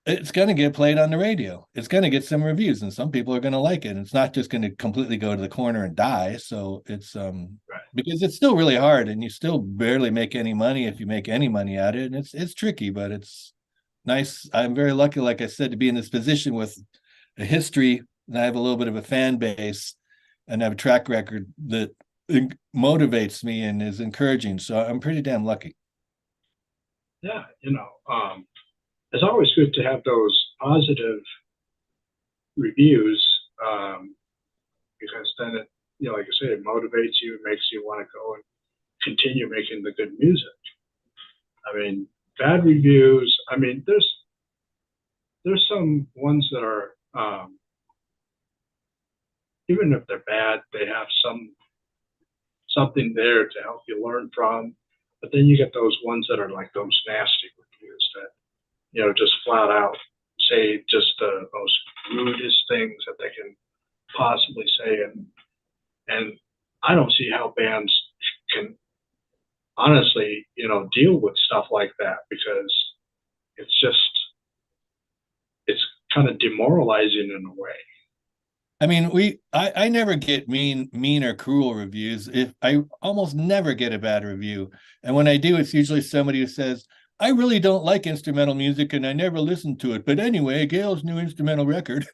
Speaker 1: it's going to get played on the radio. It's going to get some reviews, and some people are going to like it. It's not just going to completely go to the corner and die. So it's
Speaker 2: right.
Speaker 1: because it's still really hard, and you still barely make any money if you make any money at it. And it's tricky, but it's nice. I'm very lucky, like I said, to be in this position with a history, and I have a little bit of a fan base, and I have a track record that motivates me and is encouraging. So I'm pretty damn lucky.
Speaker 2: Yeah, it's always good to have those positive reviews, because then like I say, it motivates you, it makes you want to go and continue making the good music. I mean, bad reviews. I mean, there's some ones that are, even if they're bad, they have something there to help you learn from. But then you get those ones that are like those nasty reviews that just flat out say just the most rudest things that they can possibly say, and I don't see how bands can honestly, deal with stuff like that, because it's just it's kind of demoralizing in a way.
Speaker 1: I mean, I never get mean or cruel reviews. If I almost never get a bad review. And when I do, it's usually somebody who says, I really don't like instrumental music and I never listened to it. But anyway, Gayle's new instrumental record,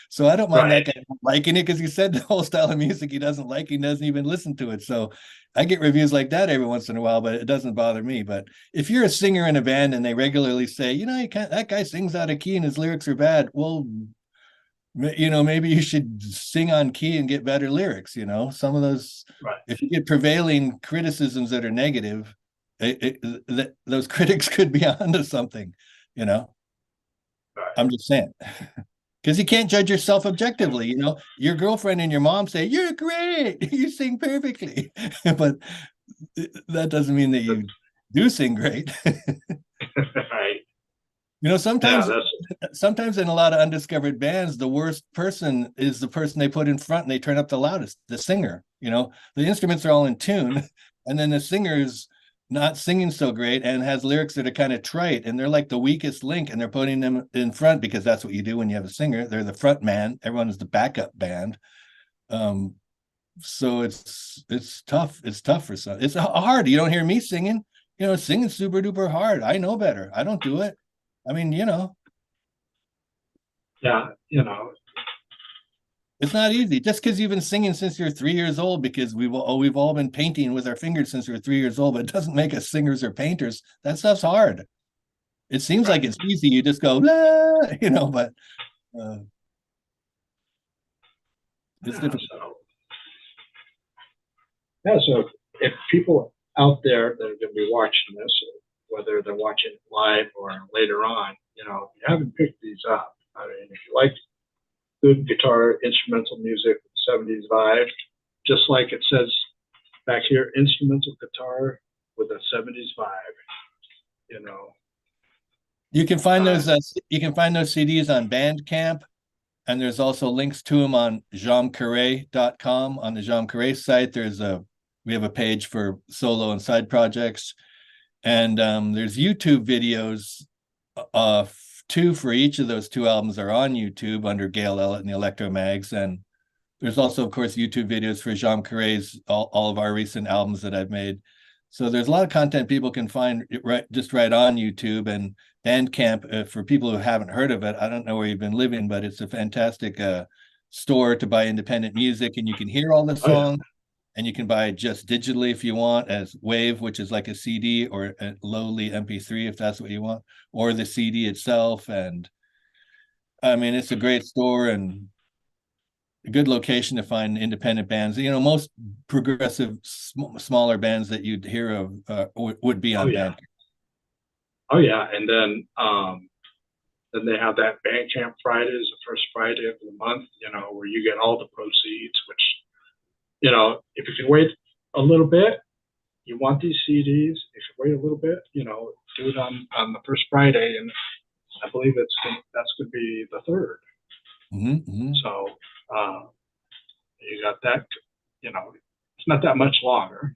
Speaker 1: so I don't mind
Speaker 2: Right.
Speaker 1: that guy liking it because he said the whole style of music he doesn't like, he doesn't even listen to it. So I get reviews like that every once in a while, but it doesn't bother me. But if you're a singer in a band and they regularly say, you can't, that guy sings out of key and his lyrics are bad, well, maybe you should sing on key and get better lyrics. Some of those,
Speaker 2: Right.
Speaker 1: if you get prevailing criticisms that are negative, those critics could be onto something. you know
Speaker 2: Right.
Speaker 1: I'm just saying, because you can't judge yourself objectively. Your girlfriend and your mom say you're great, you sing perfectly, but that doesn't mean that you do sing great.
Speaker 2: Right. Yeah,
Speaker 1: Sometimes,
Speaker 2: that's
Speaker 1: in a lot of undiscovered bands, the worst person is the person they put in front and they turn up the loudest, the singer. The instruments are all in tune, and then the singer's not singing so great and has lyrics that are kind of trite, and they're like the weakest link, and they're putting them in front because that's what you do when you have a singer. They're the front man, everyone is the backup band. Um, so it's tough. It's tough for some. It's hard. You don't hear me singing. Singing super duper hard. I know better. I don't do it. I mean,
Speaker 2: yeah,
Speaker 1: it's not easy just because you've been singing since you're 3 years old, because we've all been painting with our fingers since we're 3 years old, but it doesn't make us singers or painters. That stuff's hard. It seems like
Speaker 2: right.
Speaker 1: it's easy. You just go, "La," but uh, it's
Speaker 2: Yeah,
Speaker 1: difficult.
Speaker 2: so if people out there that are going to be watching this, whether they're watching it live or later on, if you haven't picked these up, I mean, if you like good guitar instrumental music with 70s vibe, just like it says back here, instrumental guitar with a 70s vibe, you know.
Speaker 1: You can find
Speaker 2: Uh,
Speaker 1: those. You can find those CDs on Bandcamp, and there's also links to them on jeancarre.com. On the Jean Carre site, we have a page for solo and side projects, and there's YouTube videos. Two for each of those two albums are on YouTube under Gayle, Ellett, and the Electromags, and there's also, of course, YouTube videos for Jean Carre's all of our recent albums that I've made. So there's a lot of content people can find right on YouTube and Bandcamp. For people who haven't heard of it, I don't know where you've been living, but it's a fantastic store to buy independent music, and you can hear all the
Speaker 2: oh yeah,
Speaker 1: songs, and you can buy it just digitally if you want, as Wave, which is like a CD, or a lowly MP3 if that's what you want, or the CD itself. And I mean, it's a great store and a good location to find independent bands. Most progressive, smaller bands that you'd hear of would be
Speaker 2: oh
Speaker 1: on
Speaker 2: yeah,
Speaker 1: Bandcamp.
Speaker 2: oh yeah, and then they have that Bandcamp Fridays, the first Friday of the month, where you get all the proceeds. Which, if you can wait a little bit, you want these CDs. If you wait a little bit, do it on the first Friday, and I believe that's going to be the third.
Speaker 1: Mm-hmm.
Speaker 2: So uh, you got that. It's not that much longer.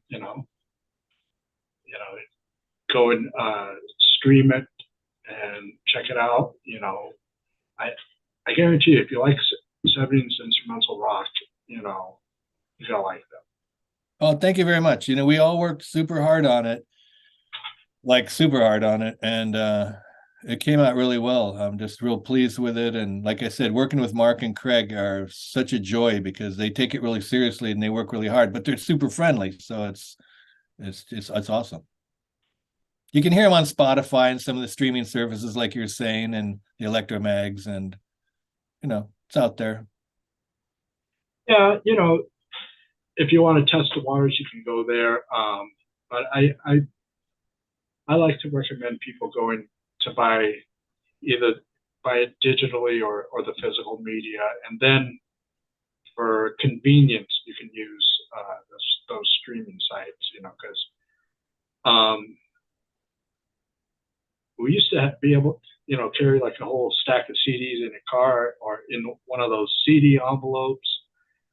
Speaker 2: Go and stream it and check it out. I I guarantee you, if you like 70s instrumental rock, you're gonna like them.
Speaker 1: Oh, thank you very much. We all worked super hard on it, like super hard on it, and it came out really well. I'm just real pleased with it. And like I said, working with Mark and Craig are such a joy because they take it really seriously and they work really hard, but they're super friendly. So it's awesome. You can hear them on Spotify and some of the streaming services, like you're saying, and the Electromags, and it's out there.
Speaker 2: Yeah, if you want to test the waters, you can go there. But I like to recommend people going to either buy it digitally or the physical media, and then for convenience, you can use those streaming sites. Because um, we used to be able, carry like a whole stack of CDs in a car or in one of those CD envelopes,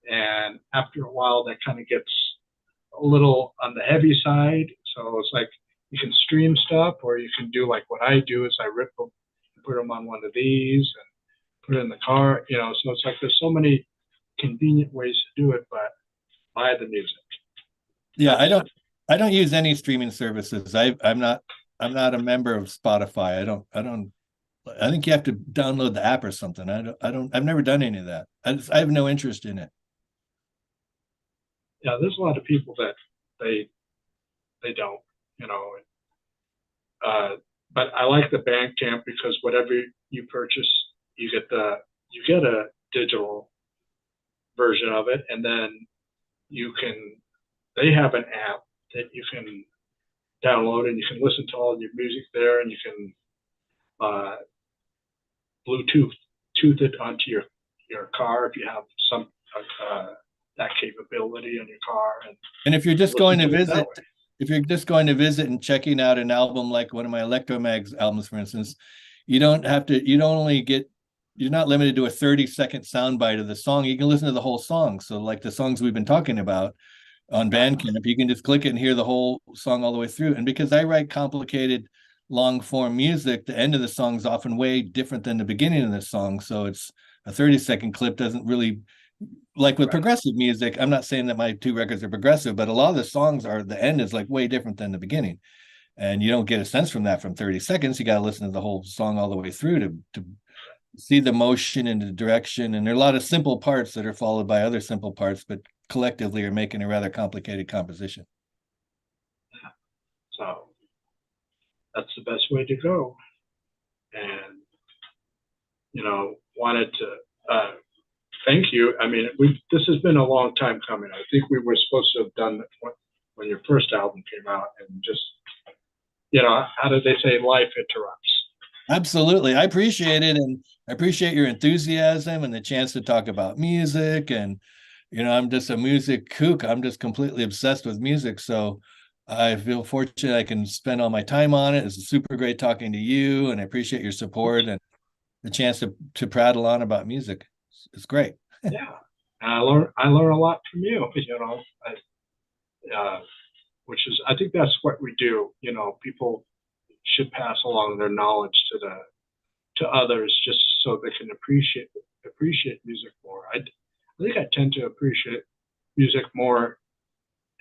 Speaker 2: and after a while, that kind of gets a little on the heavy side. So it's like you can stream stuff, or you can do like what I do is I rip them, put them on one of these, and put it in the car. So it's like there's so many convenient ways to do it, but buy the music.
Speaker 1: Yeah,
Speaker 2: That's
Speaker 1: I don't use any streaming services. I'm not I'm not a member of Spotify. I think you have to download the app or something. I've never done any of that. I have no interest in it.
Speaker 2: Yeah, there's a lot of people that they they don't, you know. Uh, but I like the Bandcamp because whatever you purchase, you get a digital version of it, and then you can they have an app that you can download and you can listen to all your music there, and you can uh, Bluetooth tooth it onto your car if you have some that capability on your car,
Speaker 1: And if you're
Speaker 2: and
Speaker 1: just
Speaker 2: listen
Speaker 1: going to
Speaker 2: to it that
Speaker 1: visit,
Speaker 2: way.
Speaker 1: if you're just going to visit and checking out an album like one of my Electromags albums, for instance, you don't have to, you don't only get, you're not limited to a 30-second soundbite of the song. You can listen to the whole song. So like the songs we've been talking about on
Speaker 2: Yeah,
Speaker 1: Bandcamp, you can just click it and hear the whole song all the way through. And because I write complicated long form music, the end of the song is often way different than the beginning of the song. So it's a 30-second clip doesn't really, like with
Speaker 2: right.
Speaker 1: progressive music, I'm not saying that my two records are progressive, but a lot of the songs are, the end is like way different than the beginning. And you don't get a sense from that from 30 seconds. You got to listen to the whole song all the way through to see the motion and the direction. And there are a lot of simple parts that are followed by other simple parts, but collectively are making a rather complicated composition.
Speaker 2: So that's the best way to go. And wanted to thank you. I mean, this has been a long time coming. I think we were supposed to have done it when your first album came out, and just how did they say, life interrupts.
Speaker 1: Absolutely. I appreciate it. And I appreciate your enthusiasm and the chance to talk about music. And, I'm just a music kook. I'm just completely obsessed with music. So I feel fortunate I can spend all my time on it. It's super great talking to you. And I appreciate your support and the chance to prattle on about music. It's great.
Speaker 2: Yeah, and I learn a lot from you. Which is, I think that's what we do. People should pass along their knowledge to others, just so they can appreciate music more. I think I tend to appreciate music more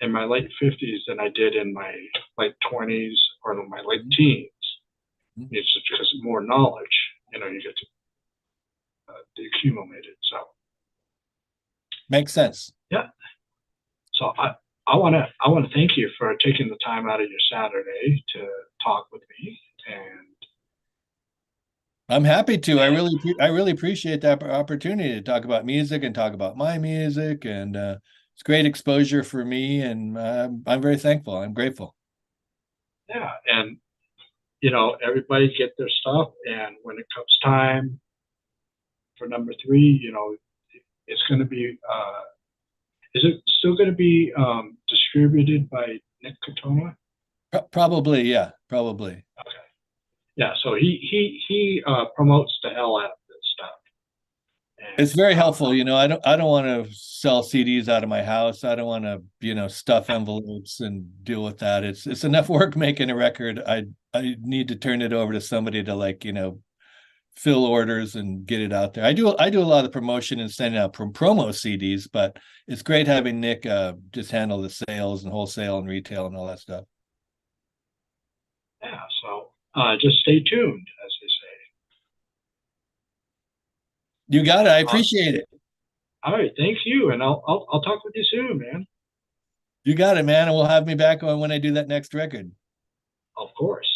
Speaker 2: in my late 50s than I did in my late 20s or in my late teens. It's just because of more knowledge, you get to accumulate it. So
Speaker 1: Makes sense.
Speaker 2: yeah. So I want to thank you for taking the time out of your Saturday to talk with me. And
Speaker 1: I'm happy to. I really appreciate that opportunity to talk about music and talk about my music, and it's great exposure for me, and I'm very thankful. I'm grateful.
Speaker 2: yeah, and everybody get their stuff, and when it comes time for number three, it's going to be. Is it still going to be distributed by Nick Katona?
Speaker 1: Probably, yeah, probably.
Speaker 2: Okay. Yeah, so he promotes the hell out of this stuff.
Speaker 1: It's
Speaker 2: And
Speaker 1: very helpful. I don't want to sell CDs out of my house. I don't want to, stuff envelopes and deal with that. It's enough work making a record. I need to turn it over to somebody to, like, fill orders and get it out there. I do a lot of promotion and sending out promo CDs, but it's great having Nick just handle the sales and wholesale and retail and all that stuff.
Speaker 2: yeah, so just stay tuned, as they say.
Speaker 1: You got it. I
Speaker 2: Uh,
Speaker 1: appreciate it.
Speaker 2: all right, thank you, and I'll talk with you soon, man.
Speaker 1: You got it, man. And we'll have me back on when I do that next record.
Speaker 2: Of course.